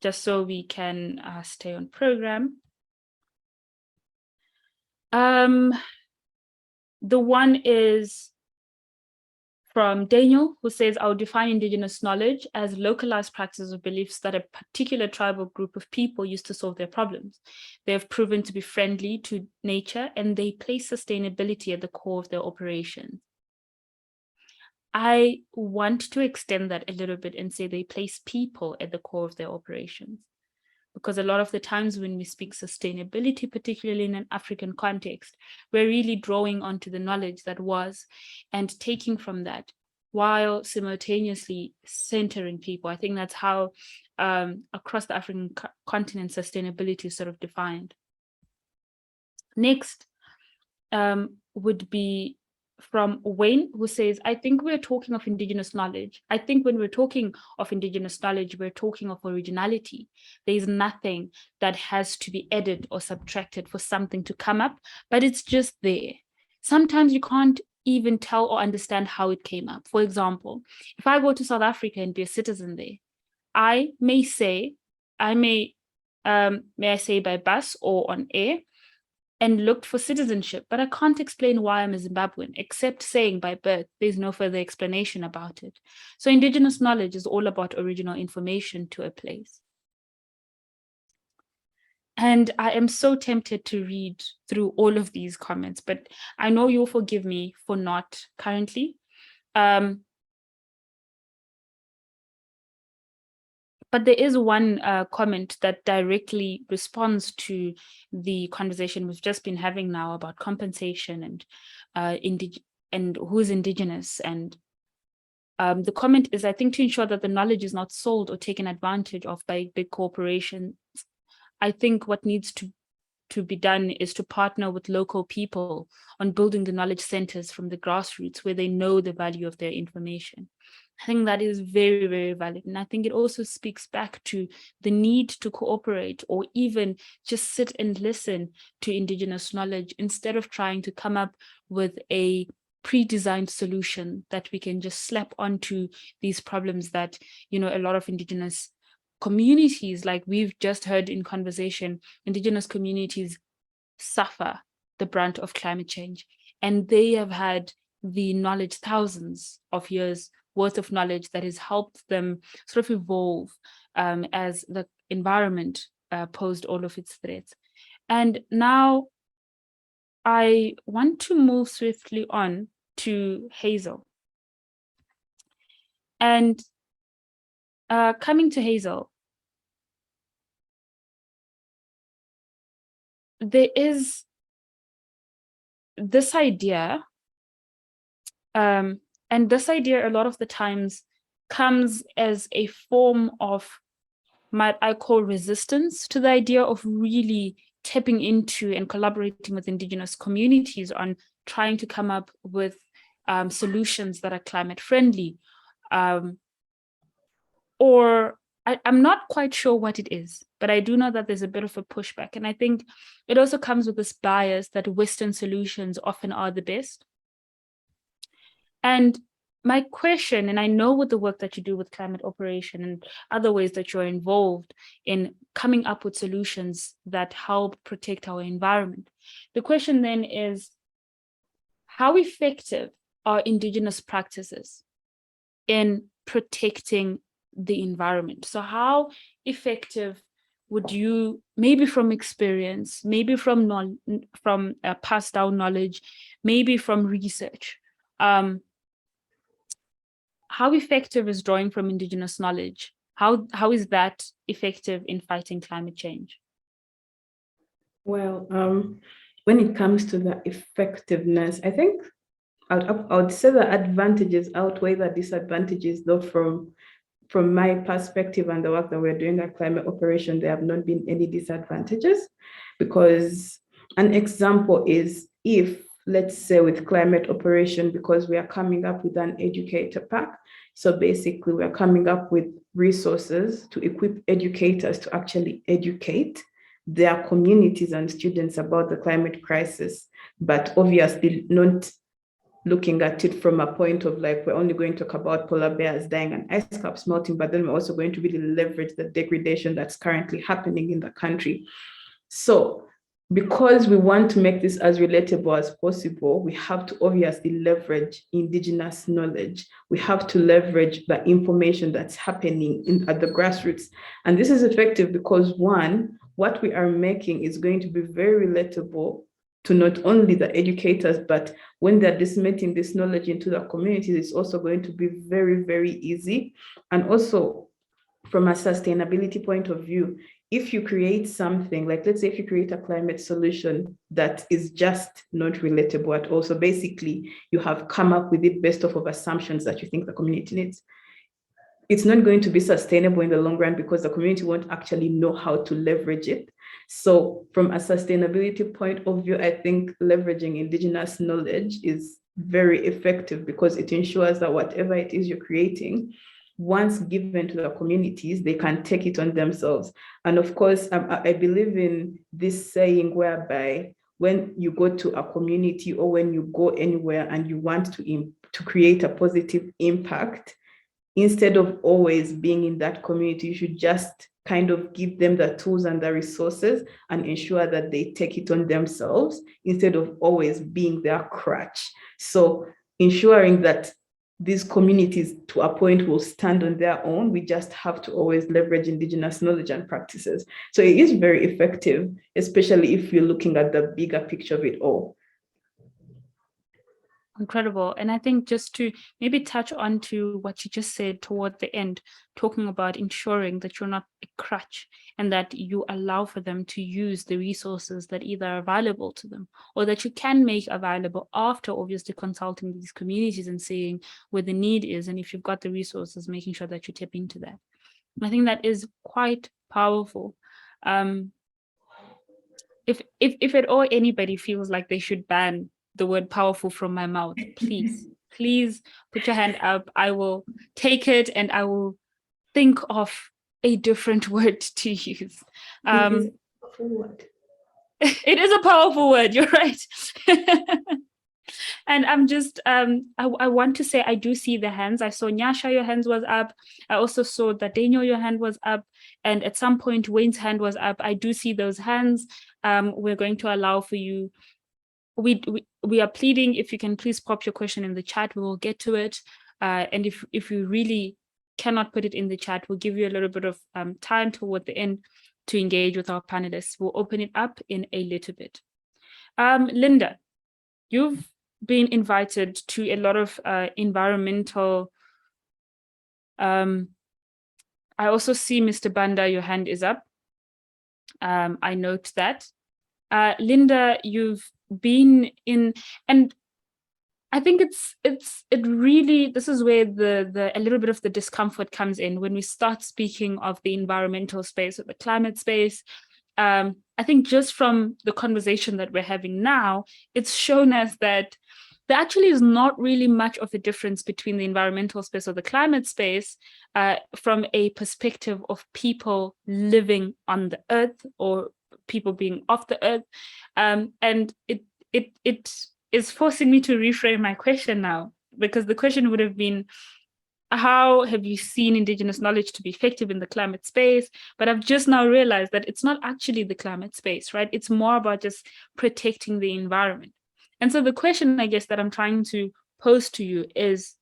just so we can stay on program. The one is from Daniel, who says, "I'll define indigenous knowledge as localized practices or beliefs that a particular tribal group of people use to solve their problems. They have proven to be friendly to nature and they place sustainability at the core of their operations." I want to extend that a little bit and say they place people at the core of their operations. Because a lot of the times when we speak sustainability, particularly in an African context, we're really drawing onto the knowledge that was and taking from that while simultaneously centering people. I think that's how across the African continent, sustainability is sort of defined. Next would be from Wayne, who says, "I think we're talking of indigenous knowledge. I think when we're talking of indigenous knowledge, we're talking of originality. There's nothing that has to be added or subtracted for something to come up, but it's just there. Sometimes you can't even tell or understand how it came up. For example, if I go to South Africa and be a citizen there, I may say by bus or on air, and looked for citizenship, but I can't explain why I'm a Zimbabwean, except saying by birth, there's no further explanation about it. So indigenous knowledge is all about original information to a place. And I am so tempted to read through all of these comments, but I know you'll forgive me for not currently. But there is one comment that directly responds to the conversation we've just been having now about compensation and who's indigenous. And the comment is, "I think to ensure that the knowledge is not sold or taken advantage of by big corporations, I think what needs to be done is to partner with local people on building the knowledge centers from the grassroots where they know the value of their information." I think that is very, very valid. And I think it also speaks back to the need to cooperate or even just sit and listen to indigenous knowledge instead of trying to come up with a pre-designed solution that we can just slap onto these problems that, you know, a lot of indigenous communities, like we've just heard in conversation, indigenous communities suffer the brunt of climate change. And they have had the knowledge, thousands of years worth of knowledge that has helped them sort of evolve as the environment posed all of its threats. And now I want to move swiftly on to Hazel. And coming to Hazel, there is this idea, and this idea a lot of the times comes as a form of what I call resistance to the idea of really tapping into and collaborating with indigenous communities on trying to come up with solutions that are climate friendly. Or I'm not quite sure what it is, but I do know that there's a bit of a pushback. And I think it also comes with this bias that Western solutions often are the best. And my question, and I know with the work that you do with climate operation and other ways that you're involved in coming up with solutions that help protect our environment. The question then is, how effective are indigenous practices in protecting the environment? So how effective would you, maybe from experience, maybe from passed down knowledge, maybe from research, how effective is drawing from indigenous knowledge? How is that effective in fighting climate change? Well, when it comes to the effectiveness, I think I would say the advantages outweigh the disadvantages, though from my perspective and the work that we're doing at Climate Operation, there have not been any disadvantages, because an example is if, let's say with Climate Operation, because we are coming up with an educator pack, so basically we're coming up with resources to equip educators to actually educate their communities and students about the climate crisis, but obviously not looking at it from a point of like, we're only going to talk about polar bears dying and ice caps melting, but then we're also going to really leverage the degradation that's currently happening in the country. So because we want to make this as relatable as possible, we have to obviously leverage Indigenous knowledge. We have to leverage the information that's happening at the grassroots. And this is effective because, one, what we are making is going to be very relatable to not only the educators, but when they're disseminating this knowledge into the communities, it's also going to be very, very easy. And also, from a sustainability point of view, if you create something, like let's say if you create a climate solution that is just not relatable at all, so basically you have come up with it based off of assumptions that you think the community needs, it's not going to be sustainable in the long run because the community won't actually know how to leverage it. So from a sustainability point of view, I think leveraging Indigenous knowledge is very effective because it ensures that whatever it is you're creating, once given to the communities, they can take it on themselves. And of course, I believe in this saying whereby when you go to a community or when you go anywhere and you want to create a positive impact, instead of always being in that community, you should just kind of give them the tools and the resources and ensure that they take it on themselves instead of always being their crutch. So ensuring that these communities to a point will stand on their own, we just have to always leverage Indigenous knowledge and practices. So it is very effective, especially if you're looking at the bigger picture of it all. Incredible. And I think just to maybe touch on to what you just said toward the end, talking about ensuring that you're not a crutch and that you allow for them to use the resources that either are available to them or that you can make available after obviously consulting these communities and seeing where the need is. And if you've got the resources, making sure that you tap into that. I think that is quite powerful. If at all anybody feels like they should ban the word powerful from my mouth, please put your hand up. I will take it and I will think of a different word to use. It is a powerful word. It is a powerful word, you're right. And I'm just, I want to say, I do see the hands. I saw Nyasha, your hand was up. I also saw that Daniel, your hand was up. And at some point, Wayne's hand was up. I do see those hands. We're going to allow for you. We are pleading, if you can please pop your question in the chat, we will get to it. And if you really cannot put it in the chat, we'll give you a little bit of time toward the end to engage with our panelists. We'll open it up in a little bit. Linda, you've been invited to a lot of environmental. I also see Mr. Banda, your hand is up. I note that. Linda, you've been in, and I think it really, this is where a little bit of the discomfort comes in when we start speaking of the environmental space or the climate space. I think just from the conversation that we're having now, it's shown us that there actually is not really much of a difference between the environmental space or the climate space from a perspective of people living on the earth or people being off the earth. And it is forcing me to reframe my question now, because the question would have been, how have you seen Indigenous knowledge to be effective in the climate space? But I've just now realized that it's not actually the climate space, right? It's more about just protecting the environment. And so the question, I guess, that I'm trying to pose to you is,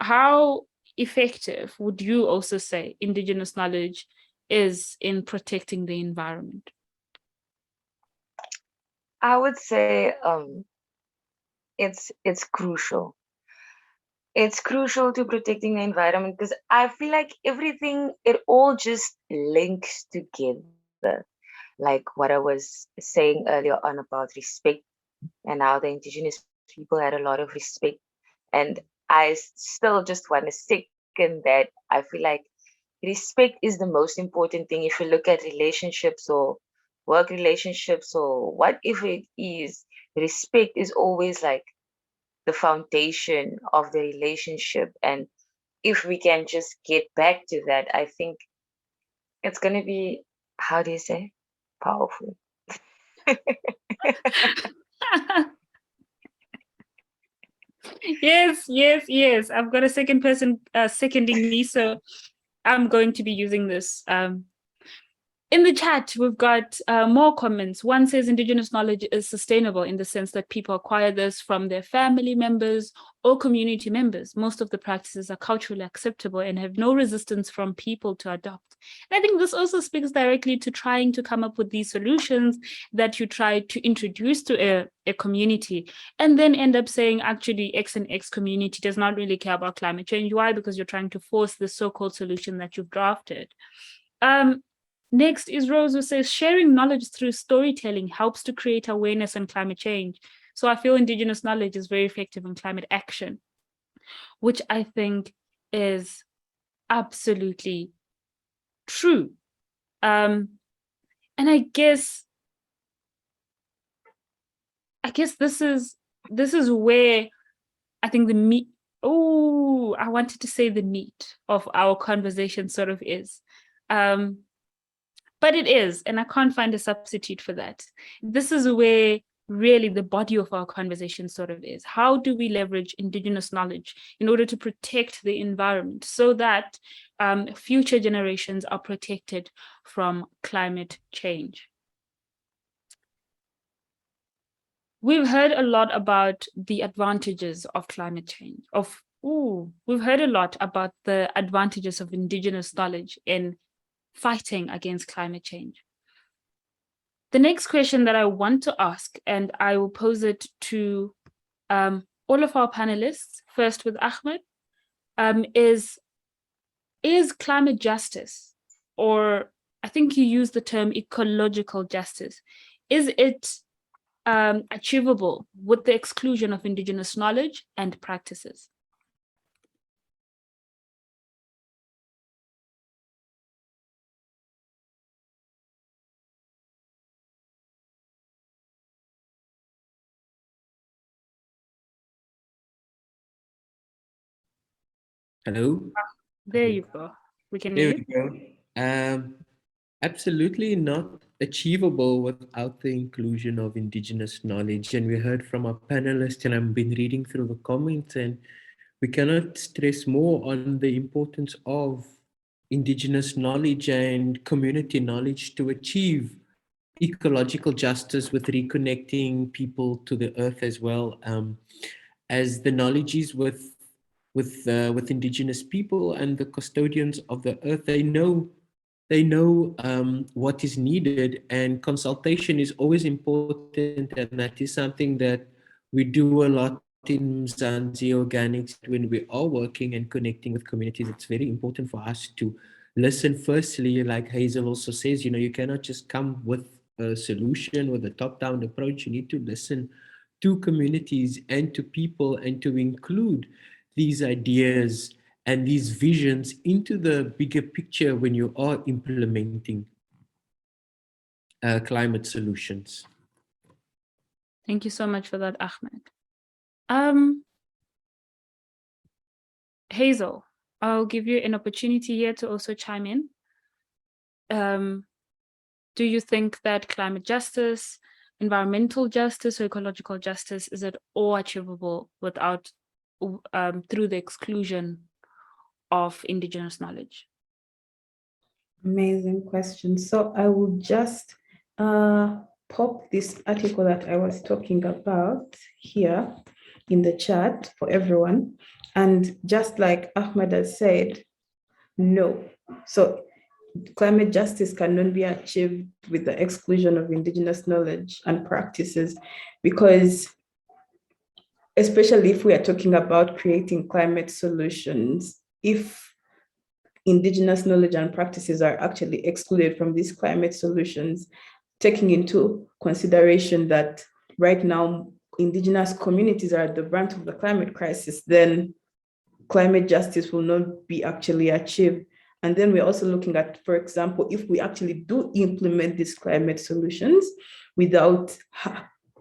how effective would you also say Indigenous knowledge is in protecting the environment? I would say it's crucial. It's crucial to protecting the environment because I feel like everything, it all just links together. Like what I was saying earlier on about respect and how the Indigenous people had a lot of respect. And I still just want to second that. I feel like respect is the most important thing. If you look at relationships or work relationships or whatever it is, respect is always like the foundation of the relationship. And if we can just get back to that, I think it's going to be, how do you say, powerful. Yes. I've got a second person seconding me, so I'm going to be using this. In the chat, we've got more comments. One says Indigenous knowledge is sustainable in the sense that people acquire this from their family members or community members. Most of the practices are culturally acceptable and have no resistance from people to adopt. And I think this also speaks directly to trying to come up with these solutions that you try to introduce to a community and then end up saying, actually, X and X community does not really care about climate change. Why? Because you're trying to force the so-called solution that you've drafted. Next is Rose, who says, sharing knowledge through storytelling helps to create awareness on climate change. So I feel Indigenous knowledge is very effective in climate action, which I think is absolutely true. And I guess this is where I think the meat, I wanted to say the meat of our conversation sort of is. But it is, and I can't find a substitute for that. This is where really the body of our conversation sort of is. How do we leverage Indigenous knowledge in order to protect the environment so that future generations are protected from climate change? We've heard a lot about the advantages of climate change. We've heard a lot about the advantages of Indigenous knowledge in fighting against climate change. The next question that I want to ask, and I will pose it to all of our panelists, first with Ahmed, is climate justice, or I think you used the term ecological justice, is it achievable with the exclusion of Indigenous knowledge and practices? Hello? There you go. We can hear you. There we go. Absolutely not achievable without the inclusion of Indigenous knowledge. And we heard from our panelists, and I've been reading through the comments, and we cannot stress more on the importance of Indigenous knowledge and community knowledge to achieve ecological justice with reconnecting people to the earth as well. As the knowledge is with Indigenous people and the custodians of the earth, they know what is needed, and consultation is always important, and that is something that we do a lot in Mzansi Organics. When we are working and connecting with communities, it's very important for us to listen firstly. Like Hazel also says, you cannot just come with a solution with a top-down approach. You need to listen to communities and to people, and to include these ideas and these visions into the bigger picture when you are implementing climate solutions. Thank you so much for that, Ahmed. Hazel, I'll give you an opportunity here to also chime in. Do you think that climate justice, environmental justice, or ecological justice is at all achievable without through the exclusion of Indigenous knowledge? Amazing question. So I will just pop this article that I was talking about here in the chat for everyone. And just like Ahmed has said, no. So climate justice cannot be achieved with the exclusion of Indigenous knowledge and practices, because especially if we are talking about creating climate solutions, if Indigenous knowledge and practices are actually excluded from these climate solutions, taking into consideration that right now Indigenous communities are at the brunt of the climate crisis, then climate justice will not be actually achieved. And then we're also looking at, for example, if we actually do implement these climate solutions without,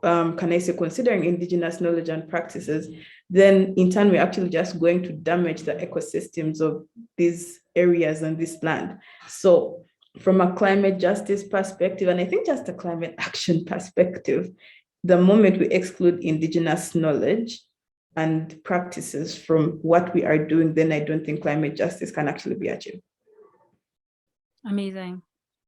considering Indigenous knowledge and practices, then in turn, we're actually just going to damage the ecosystems of these areas and this land. So from a climate justice perspective, and I think just a climate action perspective, the moment we exclude Indigenous knowledge and practices from what we are doing, then I don't think climate justice can actually be achieved. Amazing.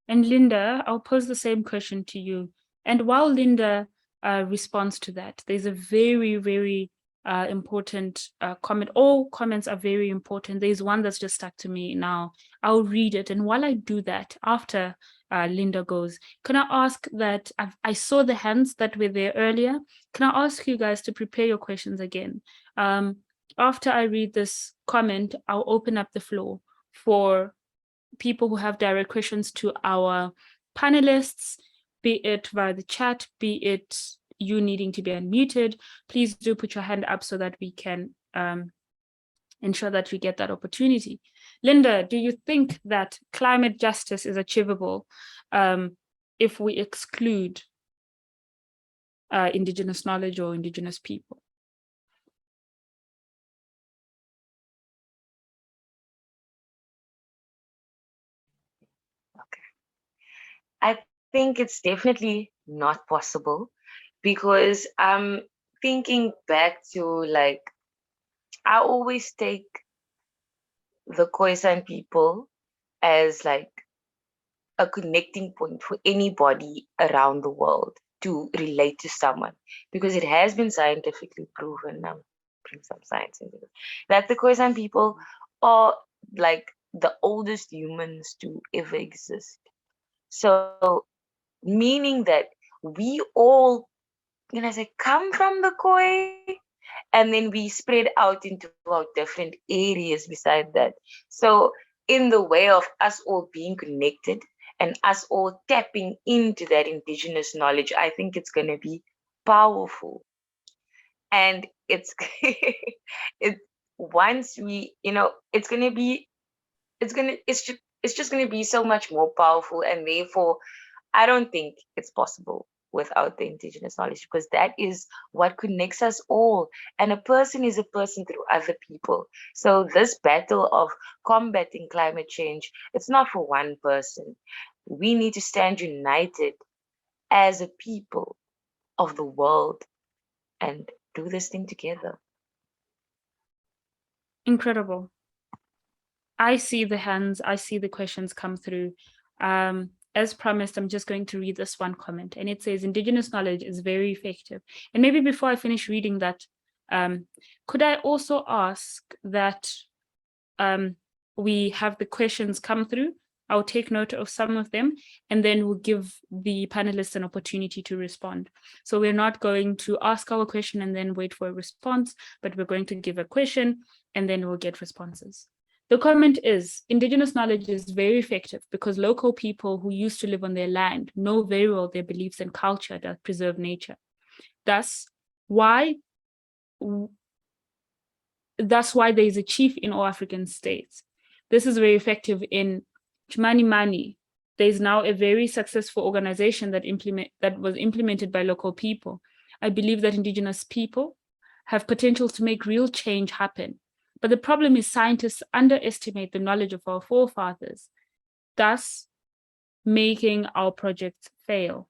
And Linda, I'll pose the same question to you. And while Linda responds to that, there's a very, very important comment. All comments are very important. There's one that's just stuck to me now. I'll read it. And while I do that, after Linda goes, can I ask that, I saw the hands that were there earlier. Can I ask you guys to prepare your questions again? After I read this comment, I'll open up the floor for people who have direct questions to our panelists, be it via the chat, be it you needing to be unmuted. Please do put your hand up so that we can ensure that you get that opportunity. Linda, do you think that climate justice is achievable if we exclude Indigenous knowledge or Indigenous people? I think it's definitely not possible, because I'm thinking back to, like, I always take the Khoisan people as like a connecting point for anybody around the world to relate to someone, because it has been scientifically proven, now bring some science into it, that the Khoisan people are like the oldest humans to ever exist. So meaning that we all, come from the Khoi, and then we spread out into our different areas beside that. So in the way of us all being connected and us all tapping into that indigenous knowledge, I think it's going to be powerful. And it's once we, it's just going to be so much more powerful. And therefore, I don't think it's possible without the indigenous knowledge, because that is what connects us all. And a person is a person through other people. So this battle of combating climate change, it's not for one person. We need to stand united as a people of the world and do this thing together. Incredible. I see the hands, I see the questions come through. As promised, I'm just going to read this one comment, and it says, Indigenous knowledge is very effective. And maybe before I finish reading that, could I also ask that we have the questions come through? I'll take note of some of them, and then we'll give the panelists an opportunity to respond. So we're not going to ask our question and then wait for a response, but we're going to give a question and then we'll get responses. The comment is, Indigenous knowledge is very effective because local people who used to live on their land know very well their beliefs and culture that preserve nature. That's why there is a chief in all African states. This is very effective in Chimani Mani. There is now a very successful organization that was implemented by local people. I believe that Indigenous people have potential to make real change happen. But the problem is scientists underestimate the knowledge of our forefathers, thus making our projects fail.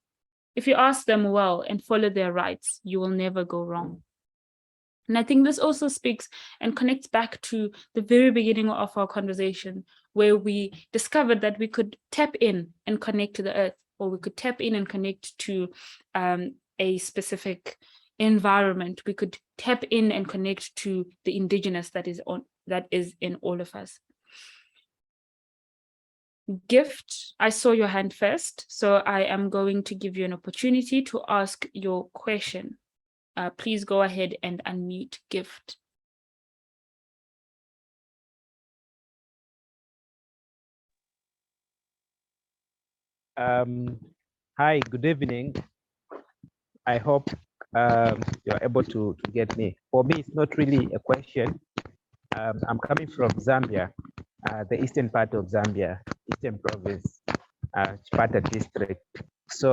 If you ask them well and follow their rights, you will never go wrong. And I think this also speaks and connects back to the very beginning of our conversation, where we discovered that we could tap in and connect to the earth, or we could tap in and connect to a specific environment. We could tap in and connect to the indigenous that is in all of us. Gift, I saw your hand first, so I am going to give you an opportunity to ask your question. Please go ahead and unmute Gift. Hi, good evening. I hope you're able to get me. For me, it's not really a question. I'm coming from Zambia, the eastern part of Zambia, Eastern Province, Chipata district. So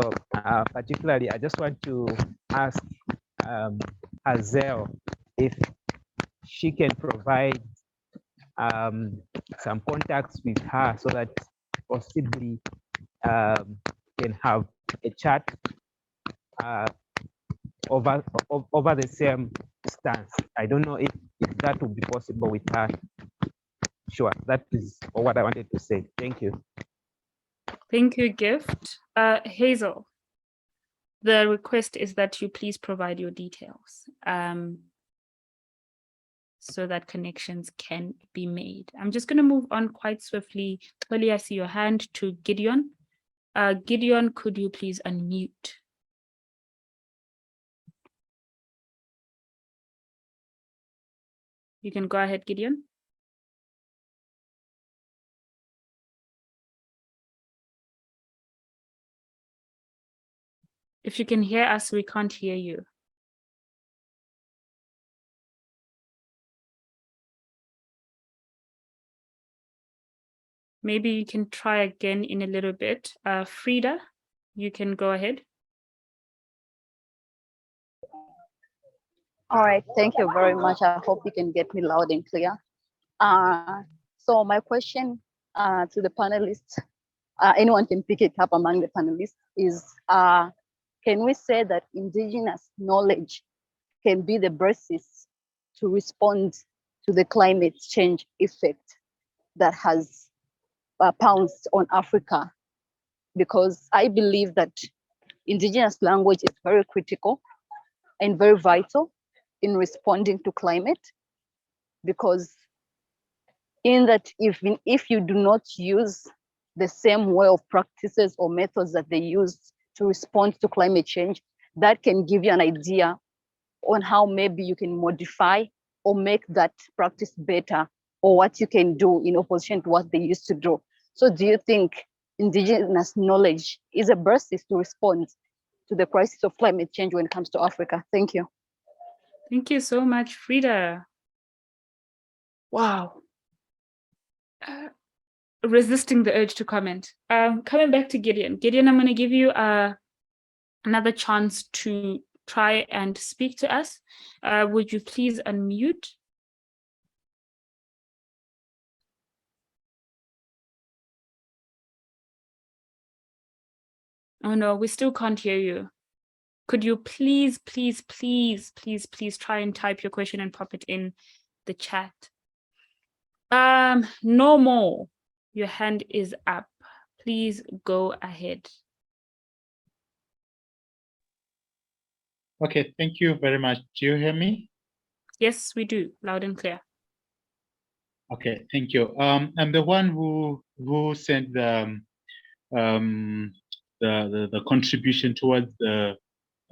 particularly, I just want to ask Hazel if she can provide some contacts with her so that possibly can have a chat over the same stance. I don't know if that would be possible with her. Sure, that is what I wanted to say. Thank you. Thank you, Gift. Hazel, the request is that you please provide your details so that connections can be made. I'm just going to move on quite swiftly. Clearly, I see your hand to Gideon. Gideon, could you please unmute? You can go ahead, Gideon. If you can hear us, we can't hear you. Maybe you can try again in a little bit. Frida, you can go ahead. All right, thank you very much. I hope you can get me loud and clear. So my question to the panelists, anyone can pick it up among the panelists, is can we say that indigenous knowledge can be the basis to respond to the climate change effect that has pounced on Africa? Because I believe that indigenous language is very critical and very vital in responding to climate, because in that even if you do not use the same way of practices or methods that they use to respond to climate change, that can give you an idea on how maybe you can modify or make that practice better, or what you can do in opposition to what they used to do. So do you think indigenous knowledge is a basis to respond to the crisis of climate change when it comes to Africa? Thank you. Thank you so much, Frida. Wow. Resisting the urge to comment. Coming back to Gideon. Gideon, I'm going to give you another chance to try and speak to us. Would you please unmute? Oh no, we still can't hear you. Could you please try and type your question and pop it in the chat? No more. Your hand is up. Please go ahead. Okay, thank you very much. Do you hear me? Yes, we do, loud and clear. Okay, thank you. I'm the one who sent the contribution towards the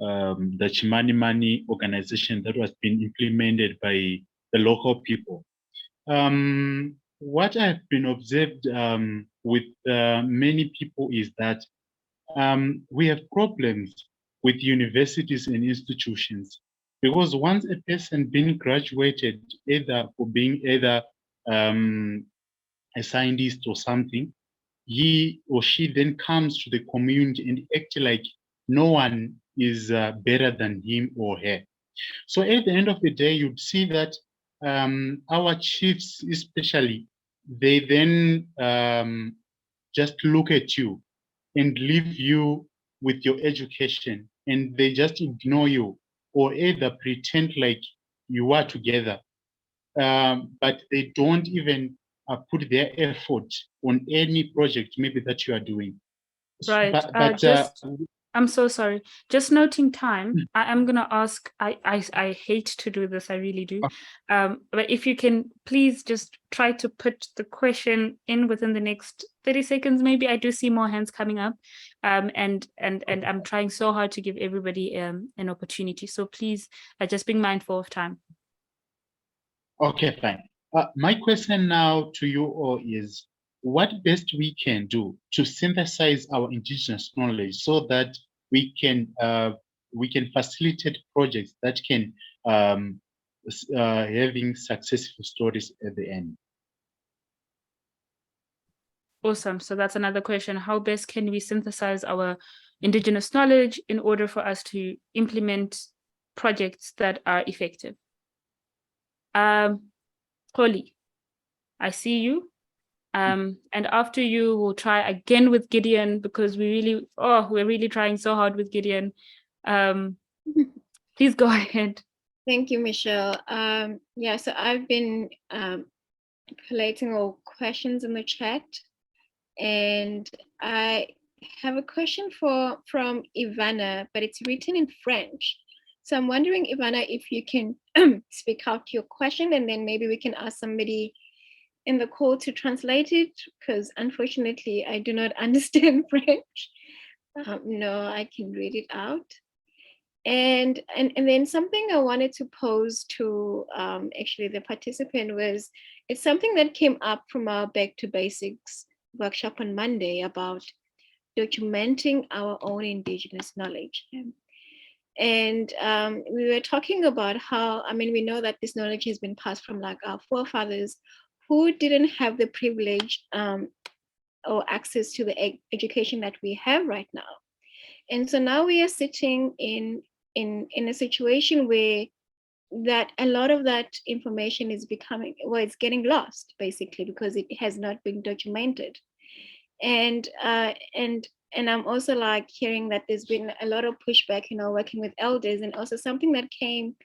Chimani Mani organization that was being implemented by the local people. What I've been observed with many people is that we have problems with universities and institutions, because once a person being graduated, either for being a scientist or something, he or she then comes to the community and act like no one is better than him or her. So at the end of the day, you'd see that our chiefs, especially, they then just look at you and leave you with your education, and they just ignore you, or either pretend like you are together, but they don't even put their effort on any project maybe that you are doing. Right. I'm so sorry. Just noting time, I am going to ask, I hate to do this, I really do. But if you can please just try to put the question in within the next 30 seconds, maybe. I do see more hands coming up. And I'm trying so hard to give everybody an opportunity. So please just being mindful of time. Okay, fine. My question now to you all is, what best we can do to synthesize our indigenous knowledge so that we can facilitate projects that can having successful stories at the end. Awesome. So that's another question. How best can we synthesize our indigenous knowledge in order for us to implement projects that are effective? Holly, I see you. And after you, we'll try again with Gideon, because we're really trying so hard with Gideon. Please go ahead. Thank you, Michelle. Yeah, so I've been collating all questions in the chat. And I have a question from Ivana, but it's written in French. So I'm wondering, Ivana, if you can speak out your question, and then maybe we can ask somebody in the call to translate it, because unfortunately I do not understand French. No, I can read it out. And then something I wanted to pose to actually the participant was, it's something that came up from our Back to Basics workshop on Monday about documenting our own Indigenous knowledge. And we were talking about how, I mean, we know that this knowledge has been passed from like our forefathers who didn't have the privilege or access to the education that we have right now. And so now we are sitting in a situation where that a lot of that information is becoming, well, it's getting lost basically because it has not been documented. And I'm also like hearing that there's been a lot of pushback, you know, working with elders, and also something that came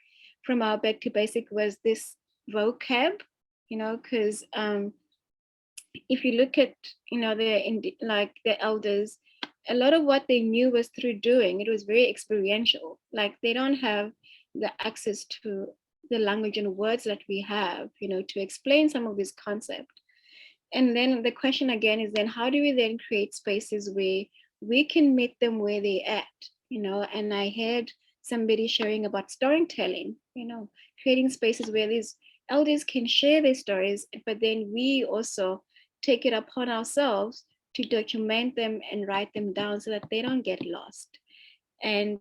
from our Back to Basic was this vocab, you know, because if you look at, you know, the elders, a lot of what they knew was through doing. It was very experiential. Like they don't have the access to the language and words that we have, you know, to explain some of this concept. And then the question again is then how do we then create spaces where we can meet them where they're at, you know? And I heard somebody sharing about storytelling, you know, creating spaces where these elders can share their stories, but then we also take it upon ourselves to document them and write them down so that they don't get lost. And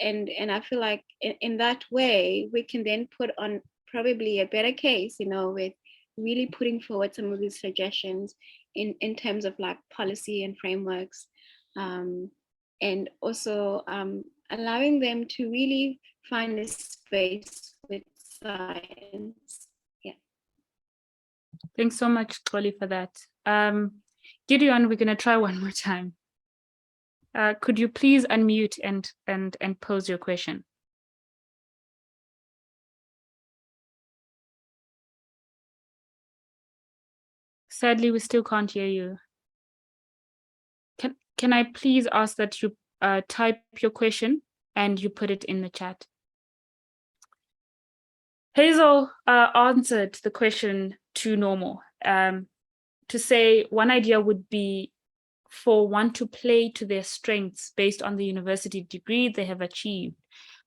I feel like in that way, we can then put on probably a better case, you know, with really putting forward some of these suggestions in terms of like policy and frameworks, and also allowing them to really find a space with science. Yeah. Thanks so much, Xoli, for that. Gideon, we're going to try one more time. Could you please unmute and pose your question? Sadly, we still can't hear you. Can I please ask that you type your question and you put it in the chat? Hazel answered the question to normal, to say one idea would be for one to play to their strengths based on the university degree they have achieved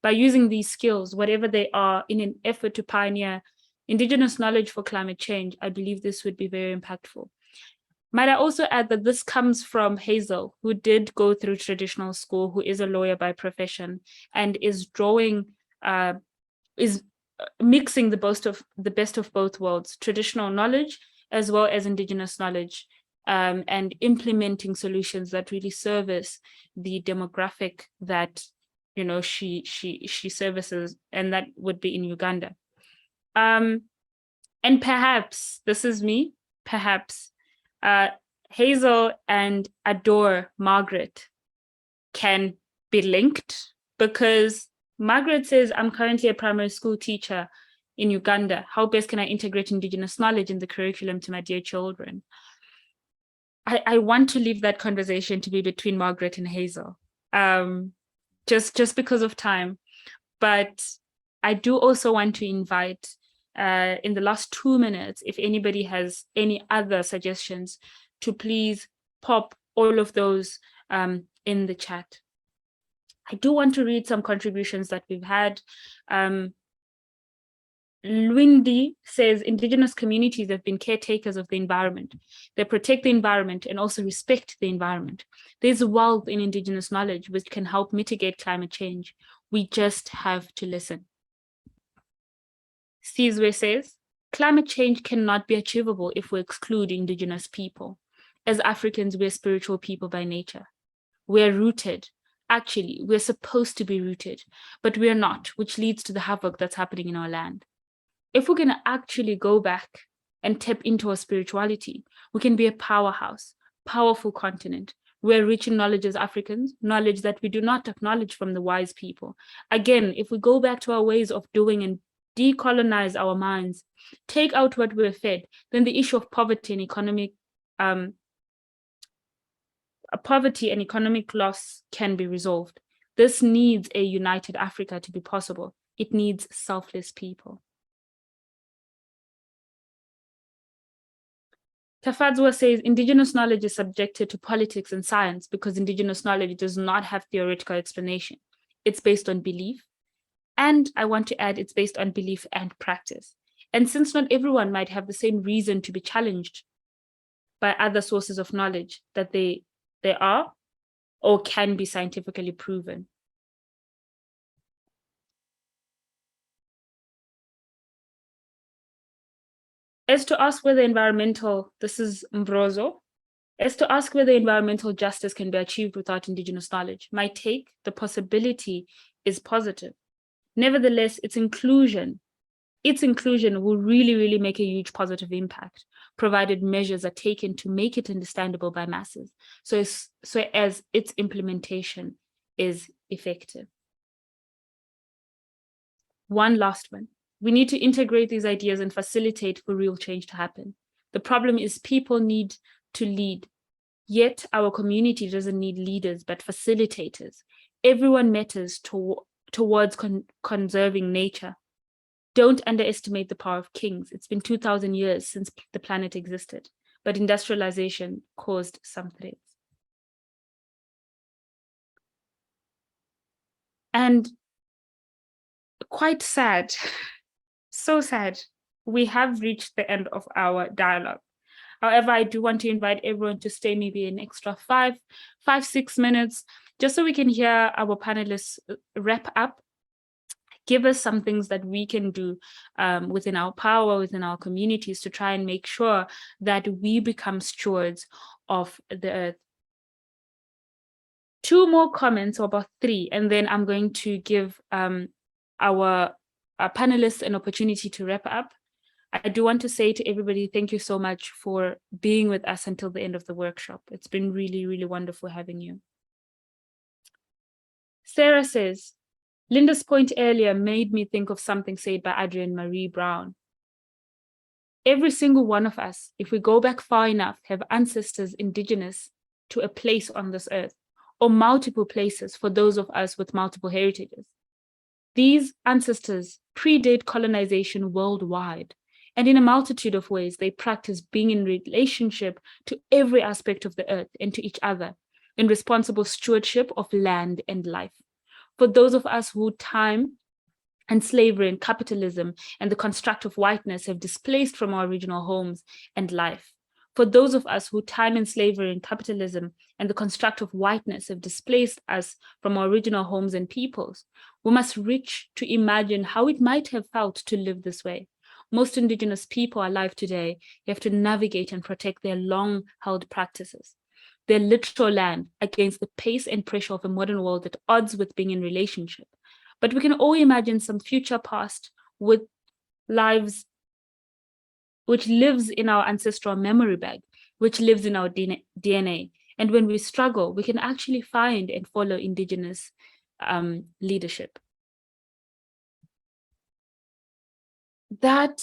by using these skills, whatever they are, in an effort to pioneer Indigenous knowledge for climate change. I believe this would be very impactful. Might I also add that this comes from Hazel, who did go through traditional school, who is a lawyer by profession, and is drawing, is mixing the best of both worlds, traditional knowledge as well as Indigenous knowledge, and implementing solutions that really service the demographic that, you know, she services, and that would be in Uganda. And perhaps, this is me, perhaps Hazel and Adore Margaret can be linked, because Margaret says, I'm currently a primary school teacher in Uganda. How best can I integrate Indigenous knowledge in the curriculum to my dear children? I want to leave that conversation to be between Margaret and Hazel, just because of time. But I do also want to invite, in the last 2 minutes, if anybody has any other suggestions, to please pop all of those in the chat. I do want to read some contributions that we've had. Luindi says, Indigenous communities have been caretakers of the environment. They protect the environment and also respect the environment. There's a wealth in Indigenous knowledge which can help mitigate climate change. We just have to listen. Sizwe says, climate change cannot be achievable if we exclude Indigenous people. As Africans, we're spiritual people by nature. We're rooted. Actually, we're supposed to be rooted, but we're not, which leads to the havoc that's happening in our land. If we're going to actually go back and tap into our spirituality, we can be a powerhouse, powerful continent. We're rich in knowledge as Africans, knowledge that we do not acknowledge from the wise people. Again, if we go back to our ways of doing and decolonize our minds, take out what we're fed, then the issue of poverty and economic poverty and economic loss can be resolved. This needs a united Africa to be possible. It needs selfless people. Tafadzwa says Indigenous knowledge is subjected to politics and science because Indigenous knowledge does not have theoretical explanation. It's based on belief. And I want to add, it's based on belief and practice. And since not everyone might have the same reason to be challenged by other sources of knowledge that they are or can be scientifically proven. As to ask whether environmental, this is Mbrozo, as to ask whether environmental justice can be achieved without Indigenous knowledge, my take, the possibility is positive. Nevertheless, its inclusion will really, really make a huge positive impact, provided measures are taken to make it understandable by masses, so as its implementation is effective. One last one. We need to integrate these ideas and facilitate for real change to happen. The problem is people need to lead, yet our community doesn't need leaders, but facilitators. Everyone matters towards conserving nature. Don't underestimate the power of kings. It's been 2,000 years since the planet existed, but industrialization caused some threats. And quite sad, so sad, we have reached the end of our dialogue. However, I do want to invite everyone to stay maybe an extra 6 minutes, just so we can hear our panelists wrap up, give us some things that we can do within our power, within our communities, to try and make sure that we become stewards of the earth. 2 more comments, or about 3, and then I'm going to give our panelists an opportunity to wrap up. I do want to say to everybody, thank you so much for being with us until the end of the workshop. It's been really, really wonderful having you. Sarah says, Linda's point earlier made me think of something said by Adrienne Marie Brown. Every single one of us, if we go back far enough, have ancestors indigenous to a place on this earth, or multiple places for those of us with multiple heritages. These ancestors predate colonization worldwide, and in a multitude of ways, they practice being in relationship to every aspect of the earth and to each other, in responsible stewardship of land and life. For those of us who time and slavery and capitalism and the construct of whiteness have displaced from our original homes and life. For those of us who time and slavery and capitalism and the construct of whiteness have displaced us from our original homes and peoples, we must reach to imagine how it might have felt to live this way. Most indigenous people alive today have to navigate and protect their long-held practices, their literal land, against the pace and pressure of a modern world at odds with being in relationship. But we can all imagine some future past with lives which lives in our ancestral memory bag, which lives in our DNA. And when we struggle, we can actually find and follow indigenous leadership. That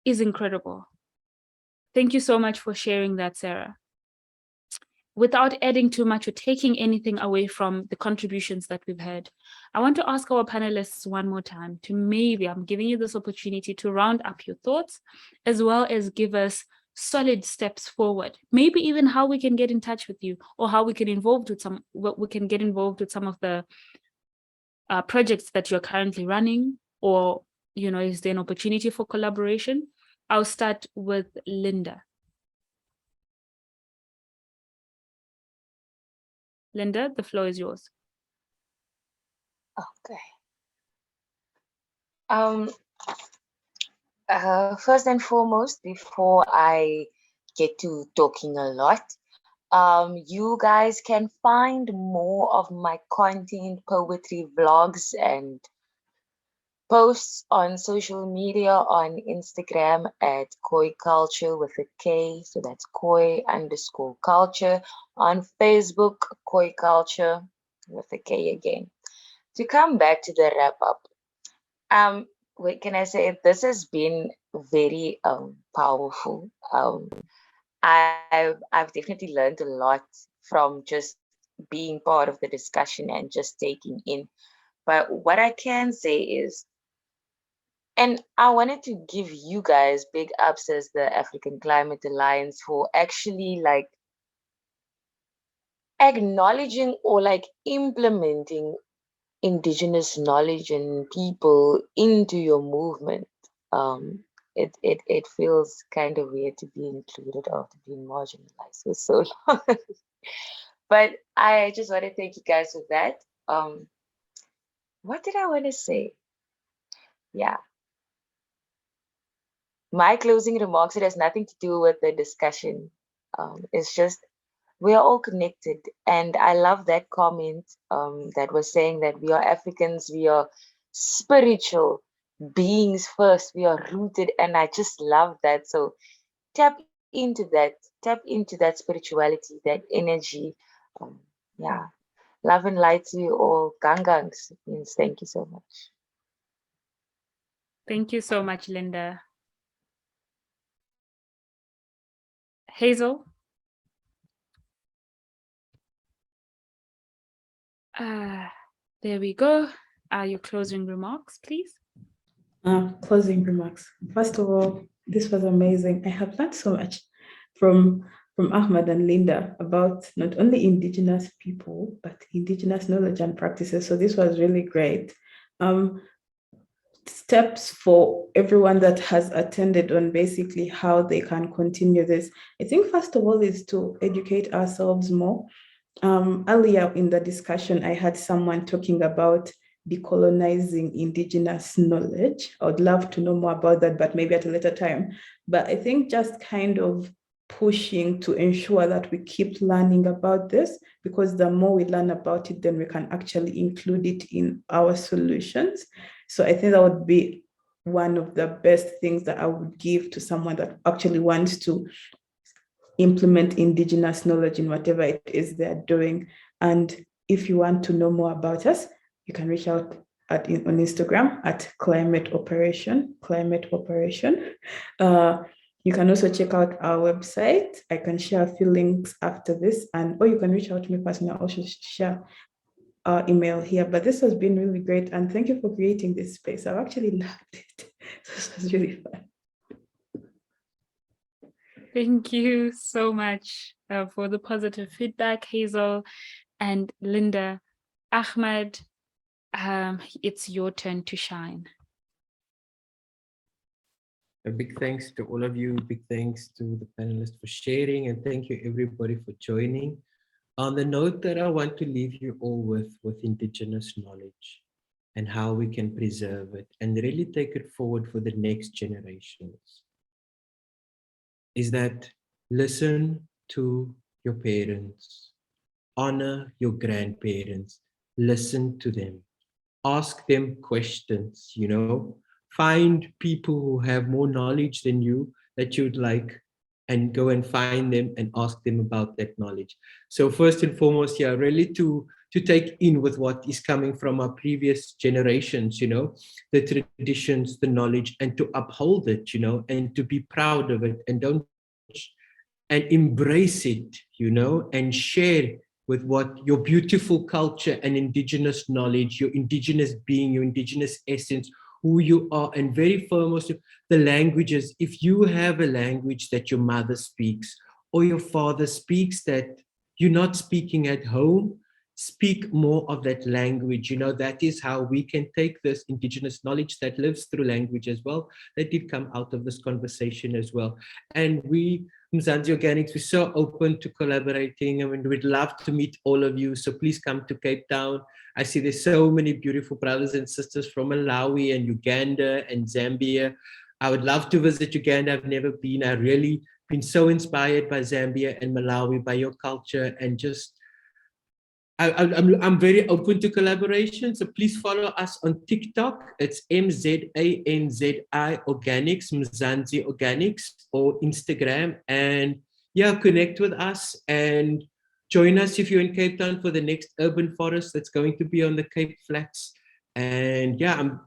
is incredible. Thank you so much for sharing that, Sarah. Without adding too much or taking anything away from the contributions that we've heard, I want to ask our panelists one more time to maybe, I'm giving you this opportunity to round up your thoughts, as well as give us solid steps forward, maybe even how we can get in touch with you, or how we can get involved with some of the projects that you're currently running, or, you know, is there an opportunity for collaboration? I'll start with Linda. Linda, the floor is yours. Okay. First and foremost, before I get to talking a lot, you guys can find more of my content, poetry, vlogs, and posts on social media, on Instagram at Koi Culture with a K, so that's Koi_culture. On Facebook, Koi Culture with a K again. To come back to the wrap up, what can I say? This has been very powerful. I've definitely learned a lot from just being part of the discussion and just taking in. But what I can say is, and I wanted to give you guys big ups as the African Climate Alliance for actually like acknowledging or like implementing indigenous knowledge and people into your movement. It feels kind of weird to be included after being marginalized for so long. But I just want to thank you guys for that. What did I want to say? Yeah, my closing remarks, it has nothing to do with the discussion. It's just we are all connected. And I love that comment that was saying that we are Africans, we are spiritual beings first, we are rooted. And I just love that. So tap tap into that spirituality, that energy. Um, yeah. Love and light to you all. Gangangs means thank you so much. Thank you so much, Linda. Hazel? There we go. Your closing remarks, please. Closing remarks. First of all, this was amazing. I have learned so much from Ahmad and Linda about not only Indigenous people, but Indigenous knowledge and practices. So this was really great. Steps for everyone that has attended on basically how they can continue this. I think first of all is to educate ourselves more. Earlier in the discussion, I had someone talking about decolonizing Indigenous knowledge. I would love to know more about that, but maybe at a later time. But I think just kind of pushing to ensure that we keep learning about this, because the more we learn about it, then we can actually include it in our solutions. So I think that would be one of the best things that I would give to someone that actually wants to implement Indigenous knowledge in whatever it is they're doing. And if you want to know more about us, you can reach out on Instagram at Climate Operation. You can also check out our website. I can share a few links after this, or you can reach out to me personally. I'll also share our email here. But this has been really great, and thank you for creating this space. I've actually loved it. This was really fun. Thank you so much for the positive feedback, Hazel and Linda. Ahmed, it's your turn to shine. A big thanks to all of you. Big thanks to the panelists for sharing, and thank you everybody for joining. On the note that I want to leave you all with Indigenous knowledge and how we can preserve it and really take it forward for the next generations, is that listen to your parents, honor your grandparents, listen to them, ask them questions, you know, find people who have more knowledge than you that you'd like, and go and find them and ask them about that knowledge. So first and foremost, yeah, really to take in with what is coming from our previous generations, you know, the traditions, the knowledge, and to uphold it, you know, and to be proud of it, and embrace it, you know, and share with what your beautiful culture and Indigenous knowledge, your Indigenous being, your Indigenous essence, who you are, and very foremost, the languages. If you have a language that your mother speaks or your father speaks that you're not speaking at home, speak more of that language. You know, that is how we can take this Indigenous knowledge that lives through language as well, that did come out of this conversation as well. And we, Mzansi Organics, we're so open to collaborating. I mean, we'd love to meet all of you. So please come to Cape Town. I see there's so many beautiful brothers and sisters from Malawi and Uganda and Zambia. I would love to visit Uganda. I've never been. I really been so inspired by Zambia and Malawi, by your culture, and just I'm very open to collaboration. So please follow us on TikTok. It's MZANZI Organics, Mzansi Organics, or Instagram. And yeah, connect with us and join us if you're in Cape Town for the next urban forest that's going to be on the Cape Flats. And yeah, I'm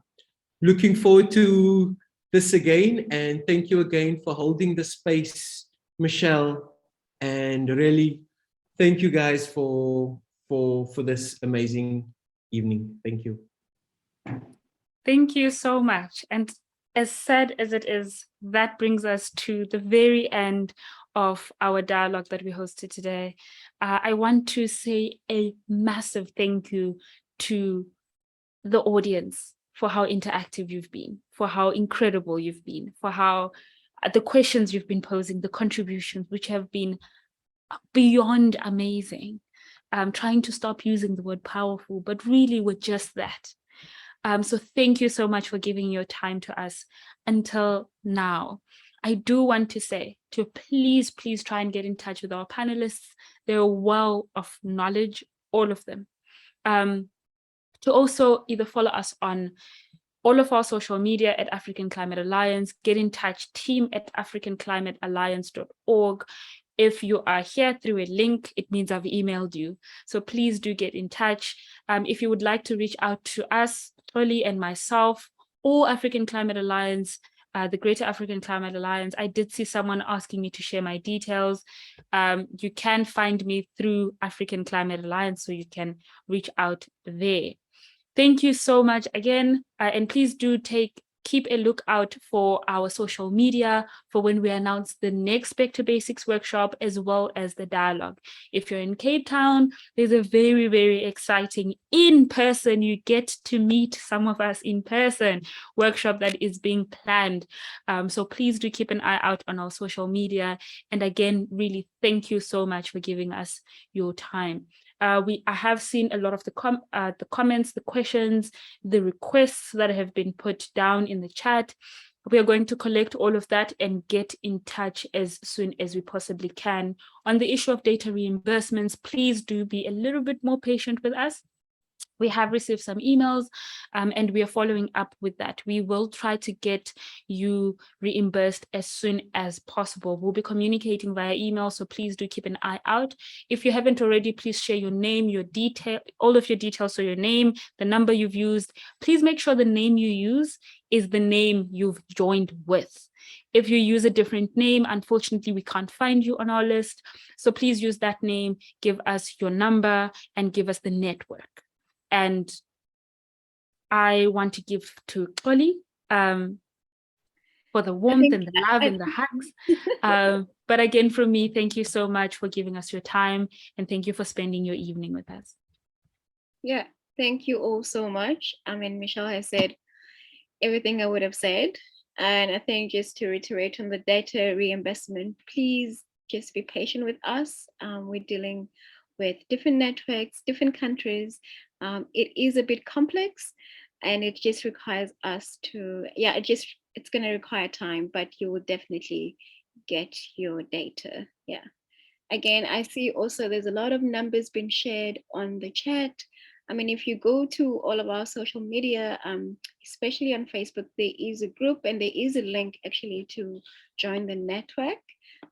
looking forward to this again. And thank you again for holding the space Michelle, and really thank you guys for this amazing evening. Thank you. Thank you so much. And as sad as it is, that brings us to the very end of our dialogue that we hosted today. I want to say a massive thank you to the audience for how interactive you've been, for how incredible you've been, for how the questions you've been posing, the contributions, which have been beyond amazing. Trying to stop using the word powerful, but really were just that. So thank you so much for giving your time to us until now. I do want to say to please try and get in touch with our panelists. They're a well of knowledge, all of them. To also either follow us on all of our social media at African Climate Alliance, get in touch, team@africanclimatealliance.org. If you are here through a link, it means I've emailed you. So please do get in touch. If you would like to reach out to us, Toli and myself, or African Climate Alliance, the Greater African Climate Alliance, I did see someone asking me to share my details. You can find me through African Climate Alliance, so you can reach out there. Thank you so much again. And please do keep a lookout for our social media for when we announce the next Back to Basics workshop, as well as the dialogue. If you're in Cape Town, there's a very, very exciting in-person, you get to meet some of us in person, workshop that is being planned. So please do keep an eye out on our social media. And again, really thank you so much for giving us your time. I have seen a lot of the comments, the questions, the requests that have been put down in the chat. We are going to collect all of that and get in touch as soon as we possibly can. On the issue of data reimbursements, please do be a little bit more patient with us. We have received some emails and we are following up with that. We will try to get you reimbursed as soon as possible. We'll be communicating via email, so please do keep an eye out. If you haven't already, please share your name, your detail, all of your details, so your name, the number you've used. Please make sure the name you use is the name you've joined with. If you use a different name, unfortunately, we can't find you on our list. So please use that name, give us your number, and give us the network. And I want to give to Toli for the warmth and the love and the hugs. But again, from me, thank you so much for giving us your time, and thank you for spending your evening with us. Yeah, thank you all so much. I mean, Michelle has said everything I would have said. And I think just to reiterate on the data reimbursement, please just be patient with us. We're dealing with different networks, different countries. It is a bit complex, and it just requires us to, it's going to require time, but you will definitely get your data. Yeah. Again, I see also there's a lot of numbers being shared on the chat. I mean, if you go to all of our social media, especially on Facebook, there is a group and there is a link actually to join the network.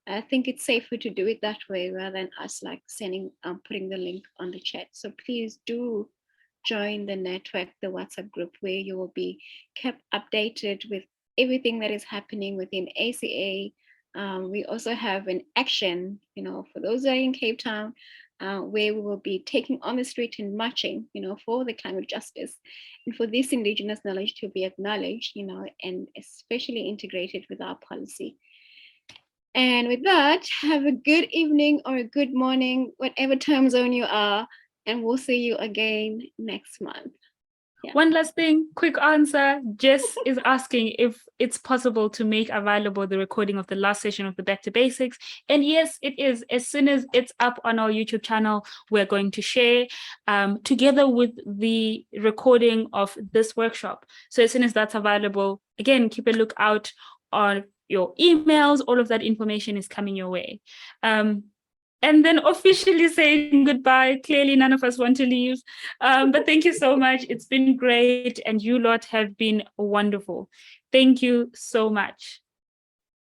I think it's safer to do it that way rather than us like putting the link on the chat. So please do join the network, the WhatsApp group, where you will be kept updated with everything that is happening within ACA. We also have an action, for those that are in Cape Town, where we will be taking on the street and marching, for the climate justice and for this Indigenous knowledge to be acknowledged, and especially integrated with our policy. And with that, have a good evening or a good morning, whatever time zone you are, and we'll see you again next month. Yeah. One last thing, quick answer. Jess is asking if it's possible to make available the recording of the last session of the Back to Basics. And yes, it is. As soon as it's up on our YouTube channel, we're going to share together with the recording of this workshop. So as soon as that's available, again, keep a lookout on your emails. All of that information is coming your way. And then officially saying goodbye. Clearly, none of us want to leave. But thank you so much. It's been great. And you lot have been wonderful. Thank you so much.